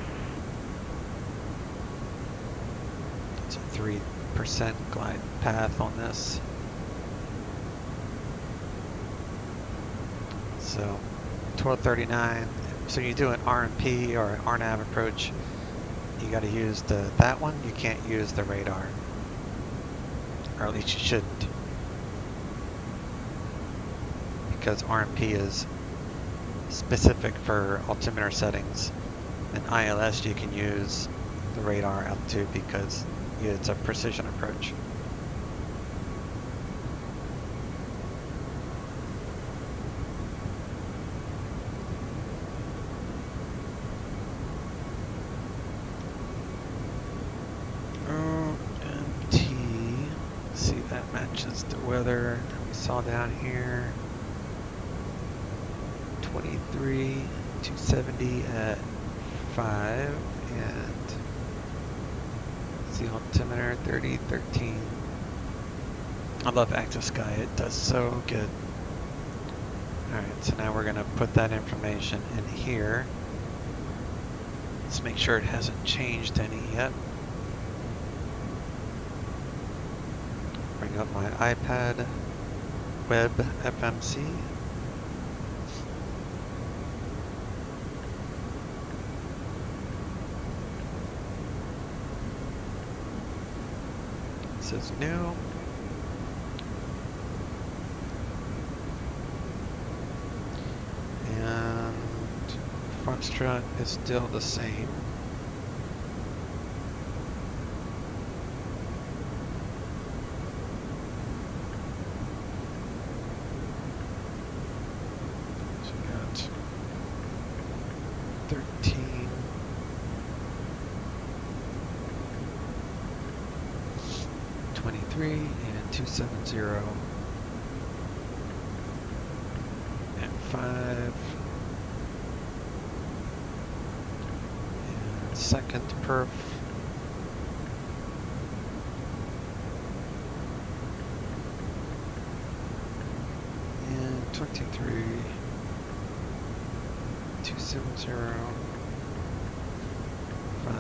It's a 3% glide path on this. So 1239 So you do an RMP or an RNAV approach, you got to use that one. You can't use the radar, or at least you shouldn't, because RMP is specific for altimeter settings, and ILS you can use the radar altitude because it's a precision approach. See, that matches the weather we saw down here. 23, 270 at 5, and see altimeter 3013. I love Active Sky, it does so good. Alright, so now we're going to put that information in here. Let's make sure it hasn't changed any yet. Bring up my iPad, Web FMC. It says new. And front strut is still the same. So we got 13. 23 and 270 and 5 and second perf and 23 270 5.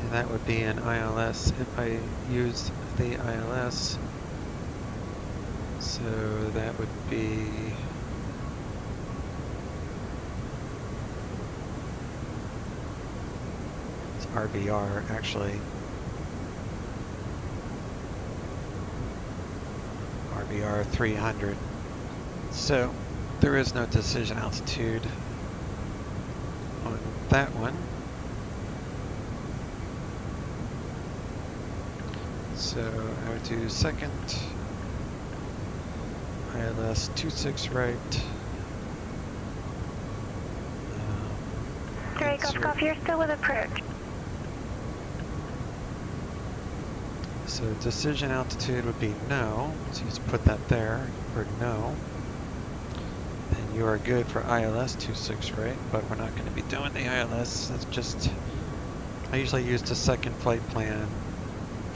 And that would be an ILS if I used the ILS. So that would be it's RVR actually. RVR 300. So there is no decision altitude on that one. So I would do second, ILS 26 right. Drake, Golf, you're still with approach. So decision altitude would be no, so you just put that there, or no. Then you are good for ILS 26 right, but we're not going to be doing the ILS. That's just, I usually use the second flight plan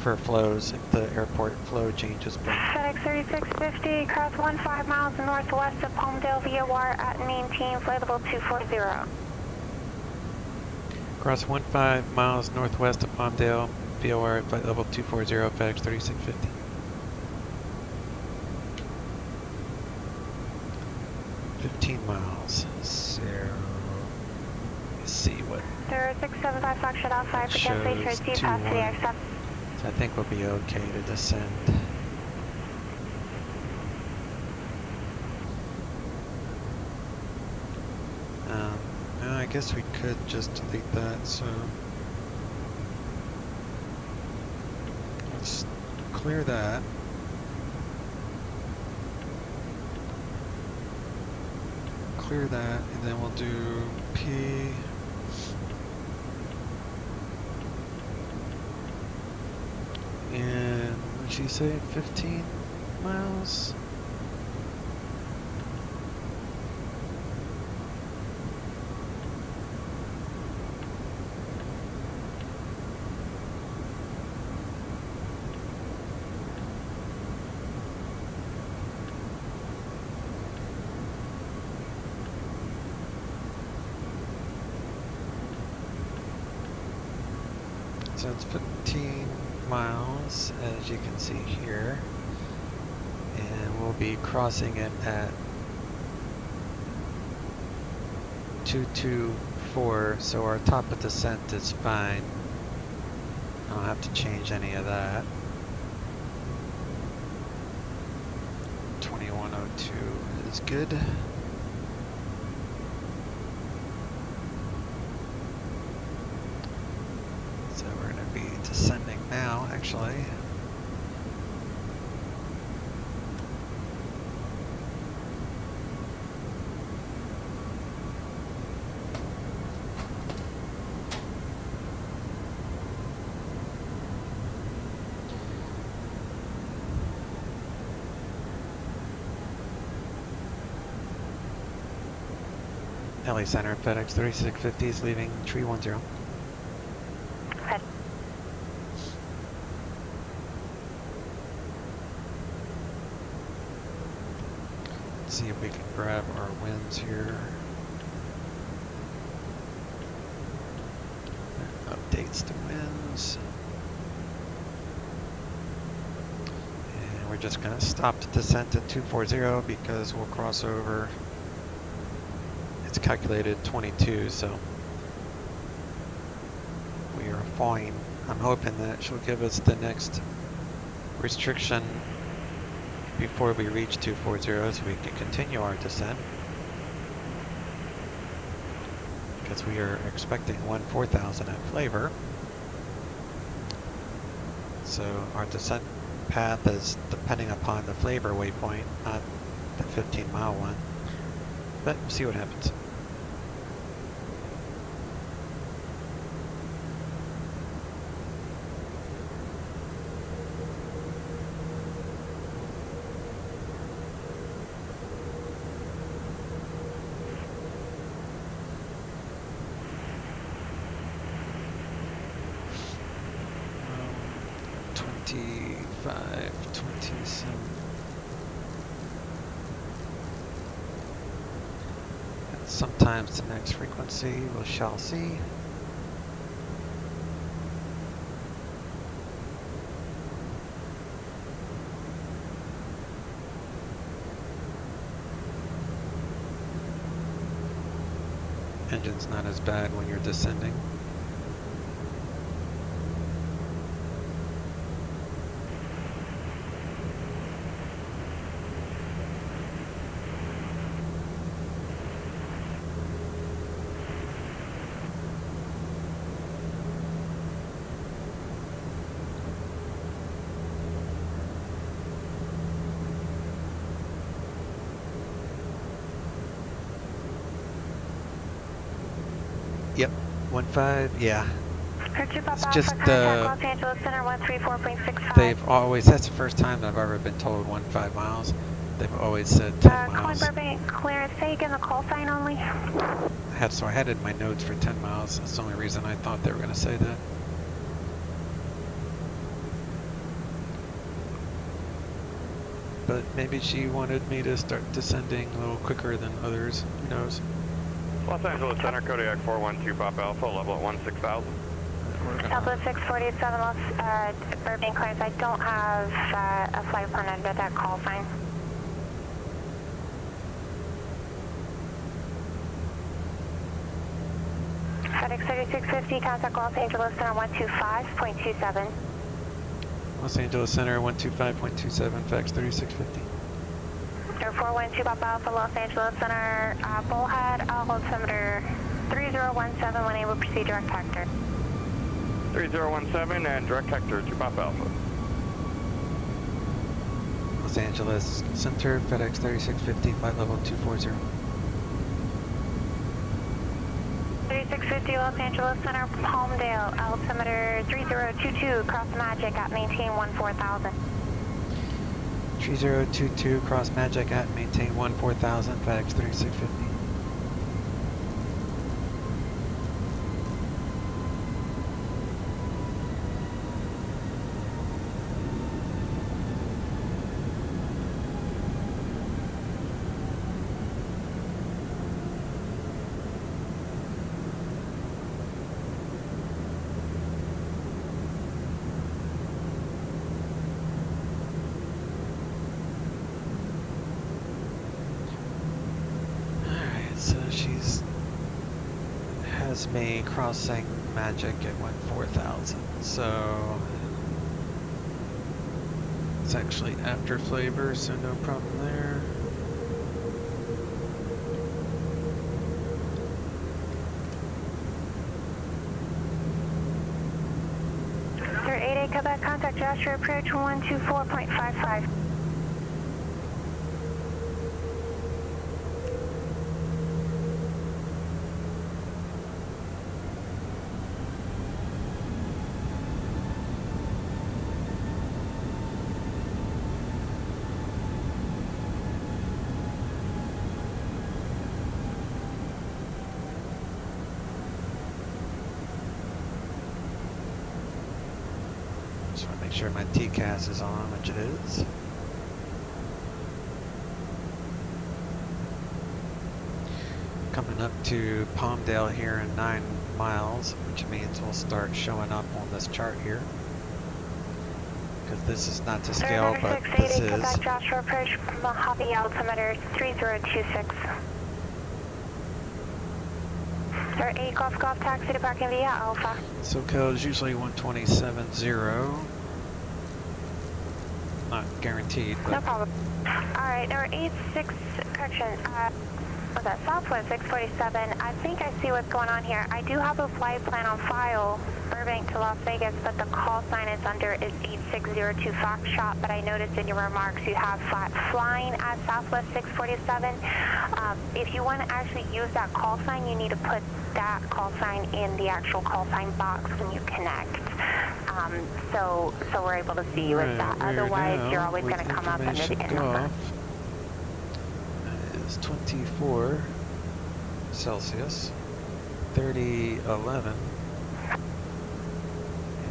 for flows if the airport flow changes. FedEx 3650, cross 15 miles northwest of Palmdale VOR at maintain flight level 240. Cross 15 miles northwest of Palmdale VOR at flight level 240, FedEx 3650. miles. So let's see what 0675 Foxtrot Alpha, against HRC, capacity accept. So I think we'll be okay to descend. I guess we could just delete that, so let's clear that. Clear that, and then we'll do P. And what did she say? 15 miles? So it's 15 miles, as you can see here, and we'll be crossing it at 224, so our top of descent is fine. I don't have to change any of that. 2102 is good. So we're going to be descending now, actually. LA Center, FedEx 3650 is leaving tree 10. Head. Let's see if we can grab our winds here. That updates the winds. And we're just going to stop the descent at 240 because we'll cross over. It's calculated 22, so we are fine. I'm hoping that she'll give us the next restriction before we reach 240 so we can continue our descent. Because we are expecting 14,000 at Flavor. So our descent path is depending upon the Flavor waypoint, not the 15-mile one. But we'll see what happens. Sometimes the next frequency we shall see. Engine's not as bad when you're descending. Yep, 15, yeah. It's just Los Angeles Center 134.65. They've always, that's the first time I've ever been told 15 miles. They've always said 10 miles. Calling Burbank, clearance, say again the call sign only. So I had it in my notes for 10 miles. That's the only reason I thought they were going to say that. But maybe she wanted me to start descending a little quicker than others. Who knows? Los Angeles Center, Kodiak 412 Pop Alpha, level at 16,000. Southwest 647 Los Burbank clearance. I don't have a flight plan under that call sign. FedEx 3650, contact Los Angeles Center 125.27. Los Angeles Center 125.27, FedEx 3650. 412 Papa Alpha, Los Angeles Center, Bullhead, altimeter 3017, when able to proceed direct hector. 3017 and direct hector to Papa Alpha. Los Angeles Center, FedEx 3650, flight level 240. 3650 Los Angeles Center, Palmdale, altimeter 3022, cross Magic at maintain 14,000. 3022, cross Magic at maintain 14,000, FedEx 3650. was me crossing Magic at 14,000, so it's actually after flavor, so no problem there. Your 8A Quebec, contact Joshua approach 124.55. Just want to make sure my TCAS is on, which it is. Coming up to Palmdale here in 9 miles, which means we'll start showing up on this chart here. Because this is not to scale, but this is. Quebec, Joshua approach Mojave altimeter 3026. Sir 8 Golf taxi to parking via Alpha. SoCal is usually 127.0. Not guaranteed, but. No problem. Alright, number 86, correction, was that Southwest 647? I think I see what's going on here. I do have a flight plan on file, Burbank to Las Vegas, but the call sign it's under is 8602 Foxtrot, but I noticed in your remarks you have flying at Southwest 647. If you want to actually use that call sign, you need to put that call sign in the actual call sign box when you connect. So we're able to see you with that. Otherwise, you're always going to come up under the IN number. It is 24 Celsius, 3011,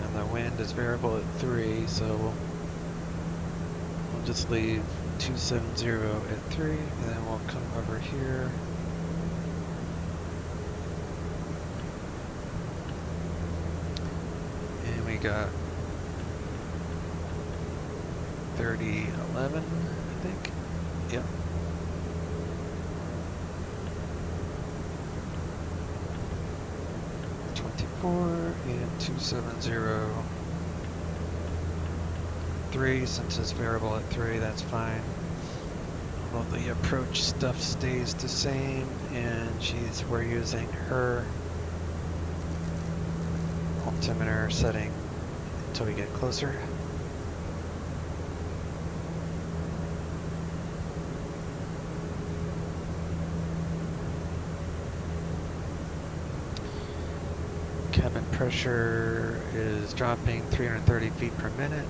and the wind is variable at 3, so we'll just leave 270 at 3, and then we'll come over here. And we got 3011, I think. Yep. And 270.3, since it's variable at 3, that's fine. Well, the approach stuff stays the same, and we're using her altimeter setting until we get closer. Cabin pressure is dropping 330 feet per minute.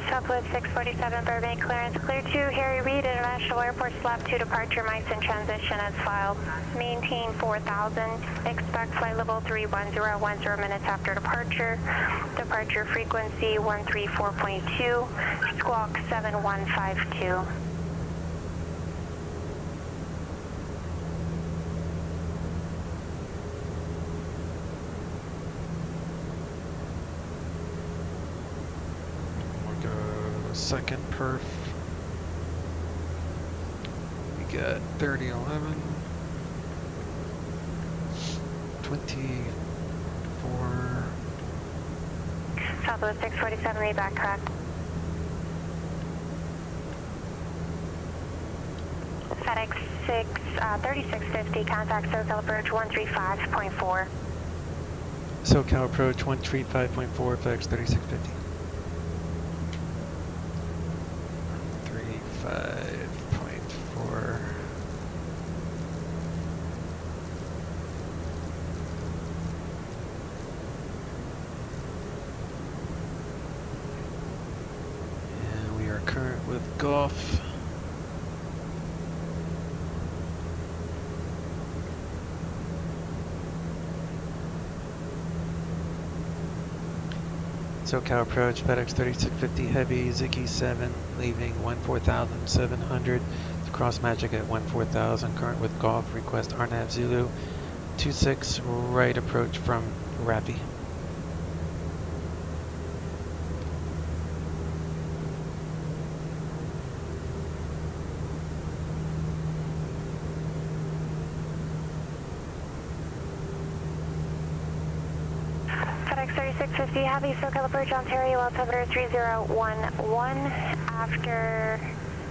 Southwest 647 Burbank clearance clear to Harry Reid International Airport slap 2 departure mics in transition as filed. Maintain 4000. Expect flight level 310 minutes after departure. Departure frequency 134.2. Squawk 7152. Second perf. We got 3011, 24. Southwest 647, lead back correct. FedEx 3650, contact SoCal approach 135.4. SoCal approach 135.4, FedEx 3650. 5.4. And we are current with Gulf. SoCal approach, FedEx 3650 Heavy, Ziggy 7, leaving 14,700. Cross Magic at 14,000, current with Golf, request RNAV Zulu, 26 right approach from Rapi. 3650 Heavy, SoCal approach Ontario, altimeter 3011. After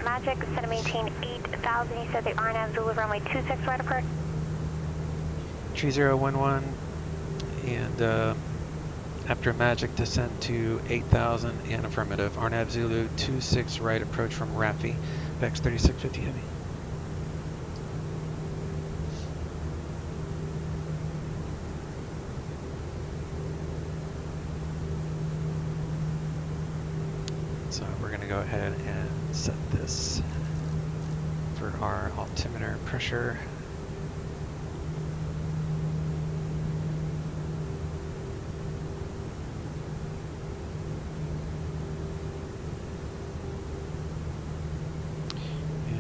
Magic, instead of maintain 8,000, you said the RNAV Zulu runway 26 right approach. 3011, and after Magic, descend to 8,000 and affirmative. RNAV Zulu 26 right approach from Raffi, Bex 3650 Heavy. So we're going to go ahead and set this for our altimeter pressure.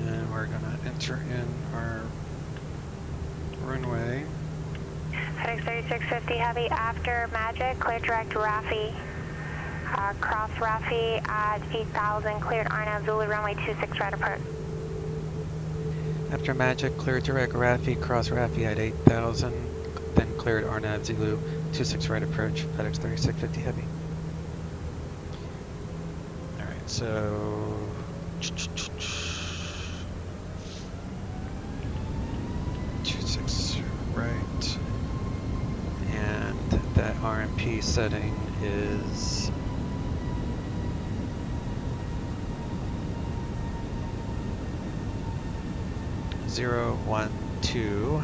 And we're going to enter in our runway. FedEx 3650 Heavy, after Magic, clear direct Raffi. Cross Raffi at 8,000, cleared RNAV Zulu runway 26 right approach. After Magic, cleared direct Raffi, cross Raffi at 8,000, then cleared RNAV Zulu 26 right approach, FedEx 3650 Heavy. Alright, so 26 right, and that RMP setting is 012.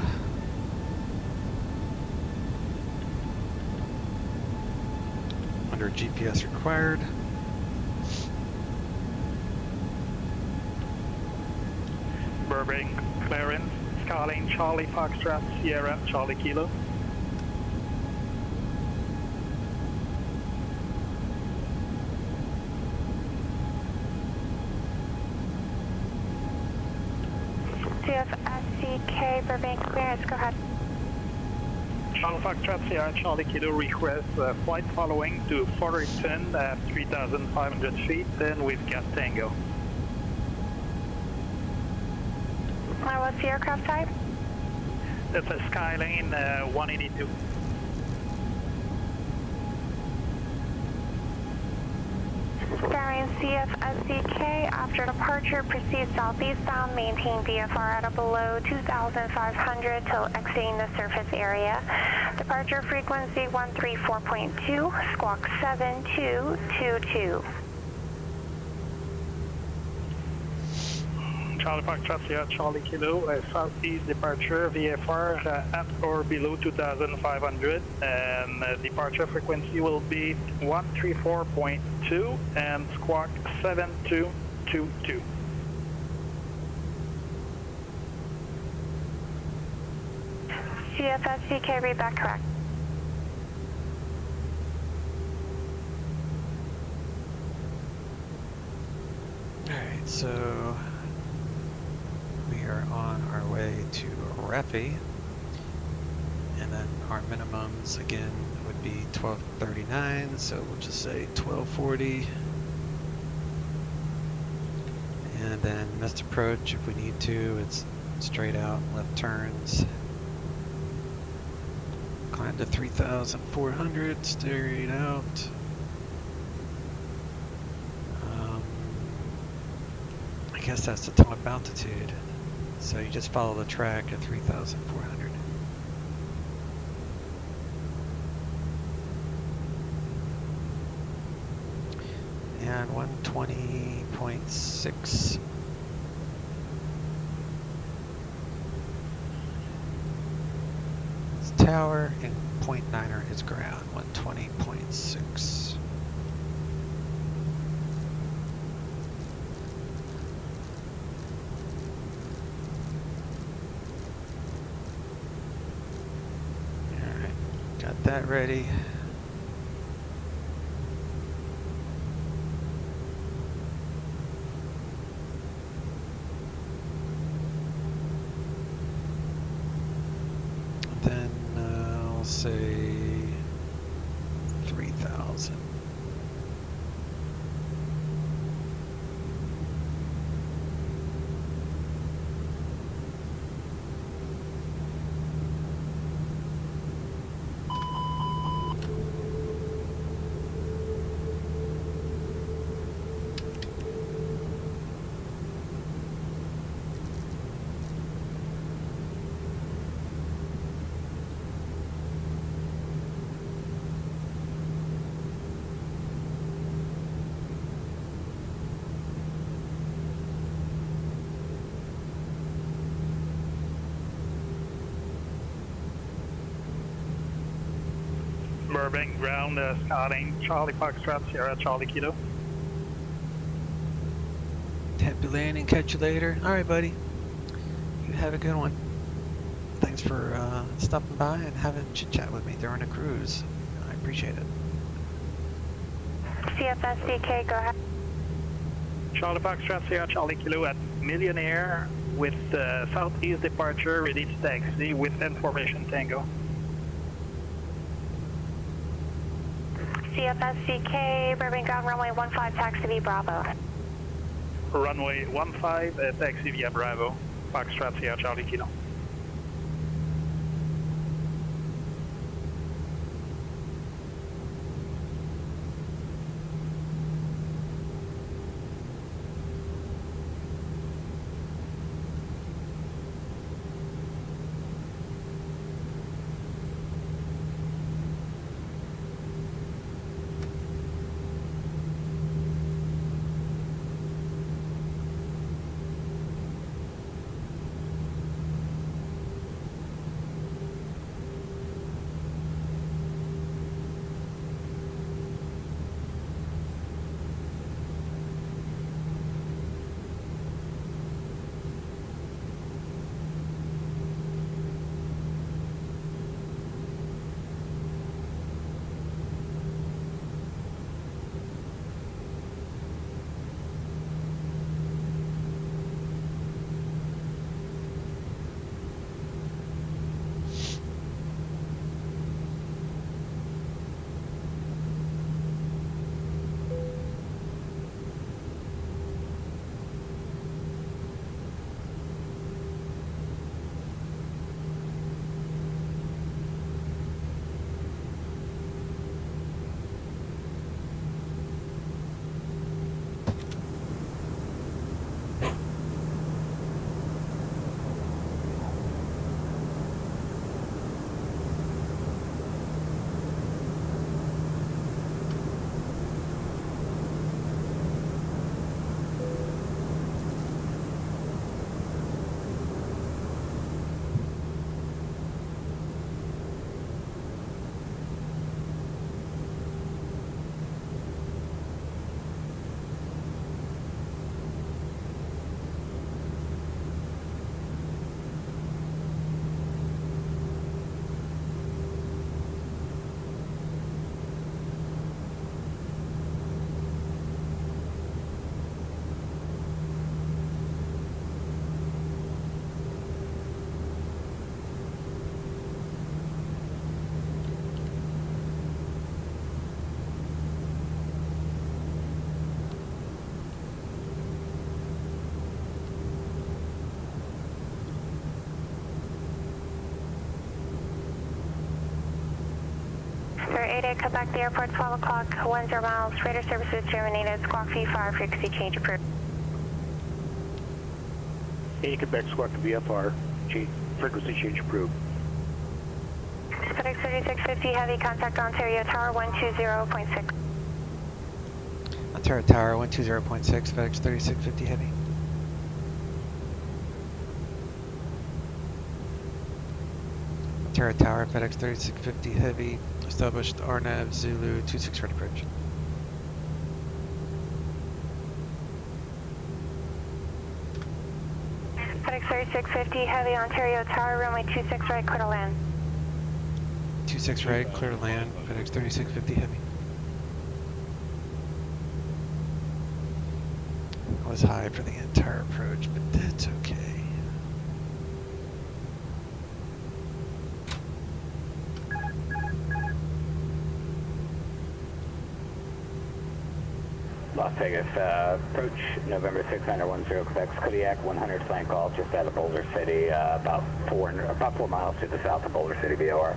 Under GPS required. Burbank, clearance, Skyline, Charlie, Foxtrot, Sierra, Charlie Kilo. CFSCK, Burbank clearance, go ahead. Charlie Foxtrot, Sierra, Charlie Kilo, request flight following to Fullerton at 3,500 feet, then we've got Tango. What's the aircraft type? It's a Skyline 182. Skyline CFSCK, after departure, proceed southeastbound, maintain VFR at or below 2,500 till exiting the surface area. Departure frequency 134.2, squawk 7222. Charlie Foxtrot, Sierra, Charlie Kilo, southeast departure, VFR at or below 2,500, and departure frequency will be 134.2 and squawk 7222. CFSCK, read back correct. Alright, so we are on our way to Raffi, and then our minimums again would be 1239, so we'll just say 1240, and then missed approach if we need to. It's straight out, left turns, climb to 3,400, straight out. I guess that's the top altitude. So you just follow the track at 3,400. And 120.6. It's tower, and 0.9er is ground, 120.6. That ready. Then I'll say 3,000. Burbank ground, scouting Charlie Foxtrot, Sierra Charlie Kilo. Happy landing, catch you later. Alright, buddy. You have a good one. Thanks for stopping by and having a chit chat with me during the cruise. I appreciate it. CFSDK, go ahead. Charlie Foxtrot, Sierra Charlie Kilo at Millionaire with southeast departure, ready to taxi with information Tango. CFSDK, Burbank ground, runway 15, taxi via Bravo. Runway 15, taxi via Bravo. Foxtrot, Sierra Charlie Kilo. Sir 88, cut back to the airport, 12 o'clock, 10 miles, radar services terminated, squawk V5, frequency change approved. 80, Quebec, squawk VFR, frequency change approved. FedEx 3650, heavy contact Ontario Tower 120.6. Ontario Tower 120.6, FedEx 3650 heavy. Ontario Tower, FedEx 3650 heavy, established RNAV Zulu 26 ready approach. FedEx 3650, heavy Ontario Tower, runway 26 right, clear to land. 26 right, clear to land, FedEx 3650 heavy. I was high for the entire approach, but that's okay. Las Vegas, approach November 610 Quebec, Kodiak 100 flank call just out of Boulder City, about 4 miles to the south of Boulder City, VOR.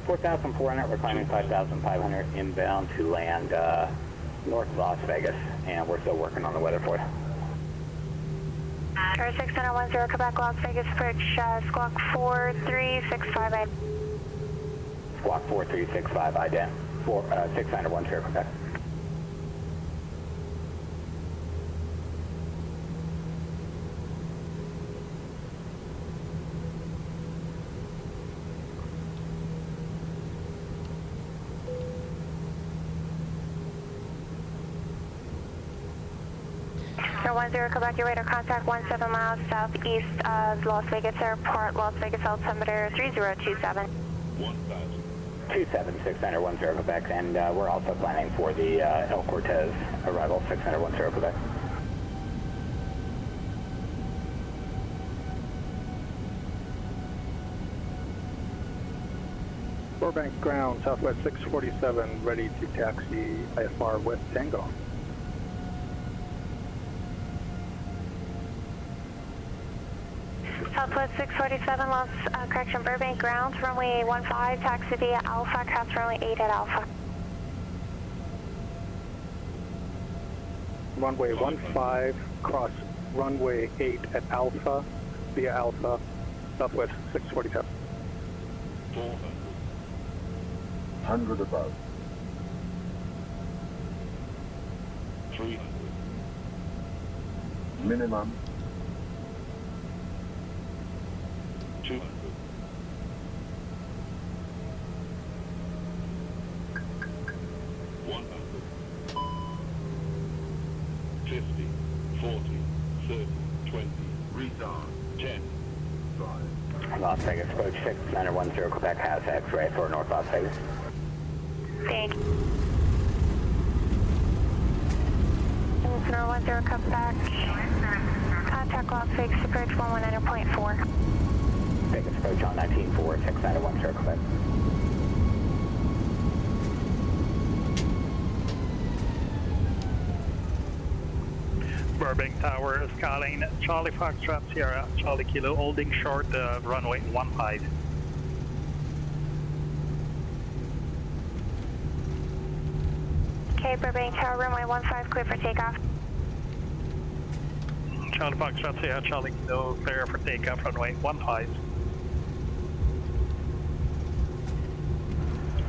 4,400, we're climbing 5,500 inbound to land north of Las Vegas, and we're still working on the weather for you. Tower 610 Quebec, Las Vegas approach, squawk 4365 Squawk 4365 ident, 610 Quebec. 10, Quebec, your radar contact 17 miles southeast of Las Vegas Airport, Las Vegas altimeter 3027. 27610 Quebec, and we're also planning for the El Cortez arrival 610 Quebec. Burbank ground, Southwest 647, ready to taxi IFR West Tango. Southwest 647, correction, Burbank ground, runway 15, taxi via Alpha, cross runway 8 at Alpha. Runway 15, cross runway 8 at Alpha, via Alpha, Southwest 647. 100 above. 300. Minimum. 200. 100. 50, 40, 30, 20, retard, 10, 5. Las Vegas approach 610 Quebec has X-ray for North Las Vegas. Thank you. 10 Quebec, contact Las Vegas approach 119.4. Vegas approach on 19.4, 610 Quebec. Burbank Tower, Skyline, Charlie Foxtrot Sierra, Charlie Kilo, holding short runway 15. Okay, Burbank Tower, runway 15, clear for takeoff. Charlie Foxtrot Sierra, Charlie Kilo, clear for takeoff, runway 15.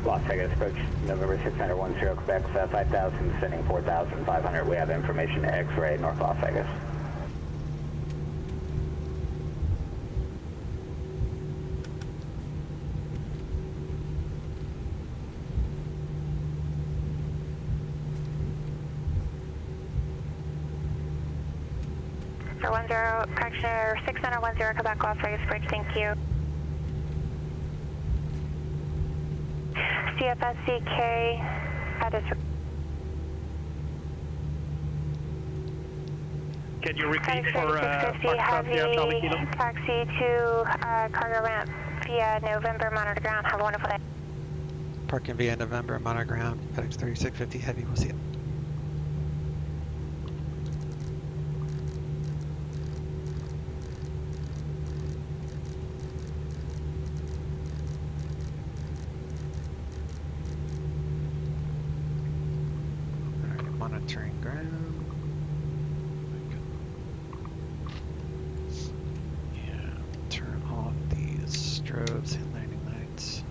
Las Vegas approach November 610 Quebec, 5,000, sending 4,500. We have information X-ray North Las Vegas. For 10, correction, 610 Quebec, Las Vegas Bridge, thank you. CFSCK, Can you repeat for heavy taxi to cargo ramp via November, monitor ground. Have a wonderful day. Parking via November, monitor ground, FedEx 3650 heavy, we'll see it. Monitoring ground. Yeah, turn off these strobes and landing lights.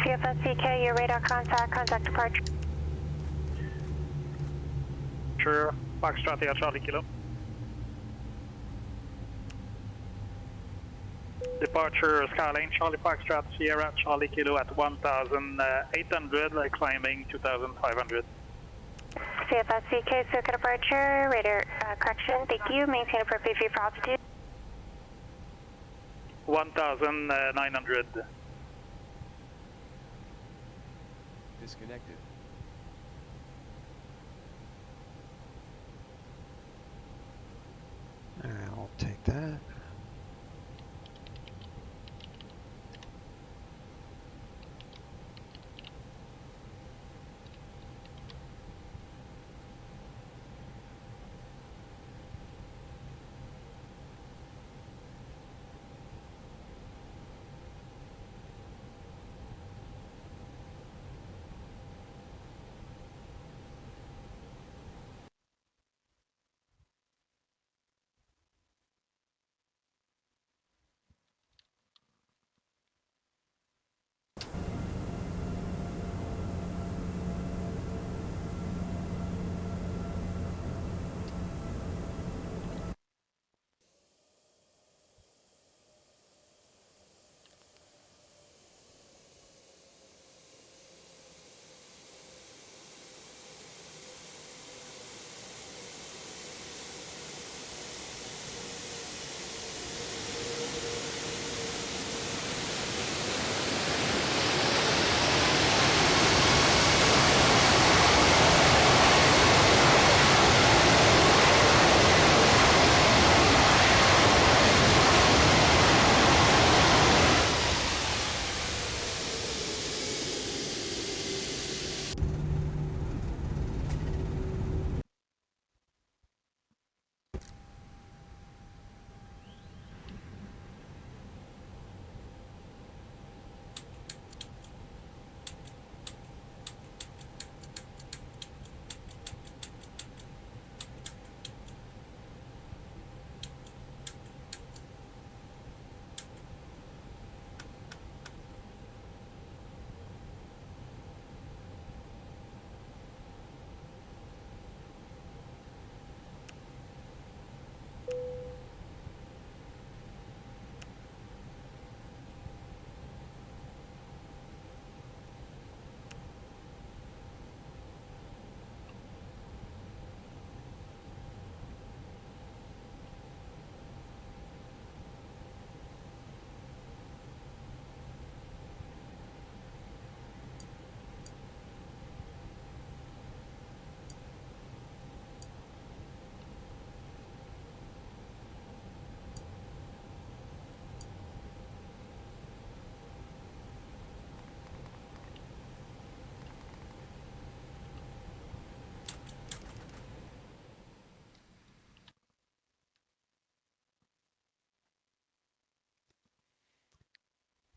CFSCK, your radar contact departure. Sure, Foxtrot Sierra, Charlie Kilo. Departure Skyline, Charlie Foxtrot Sierra, Charlie Kilo at 1,800, climbing 2,500. CFSCK circuit departure, radar correction, thank you. Maintain appropriate view for altitude. 1,900. Disconnected. I'll take that.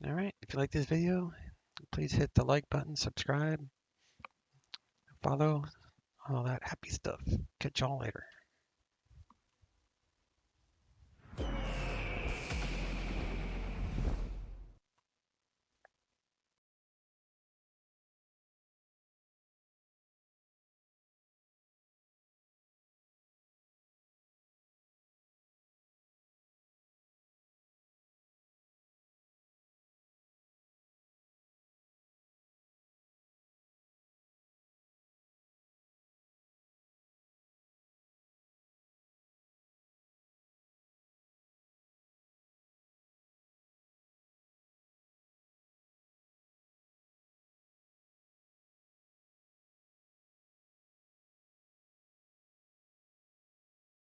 All right, if you like this video, please hit the like button, subscribe, follow, all that happy stuff. Catch y'all later.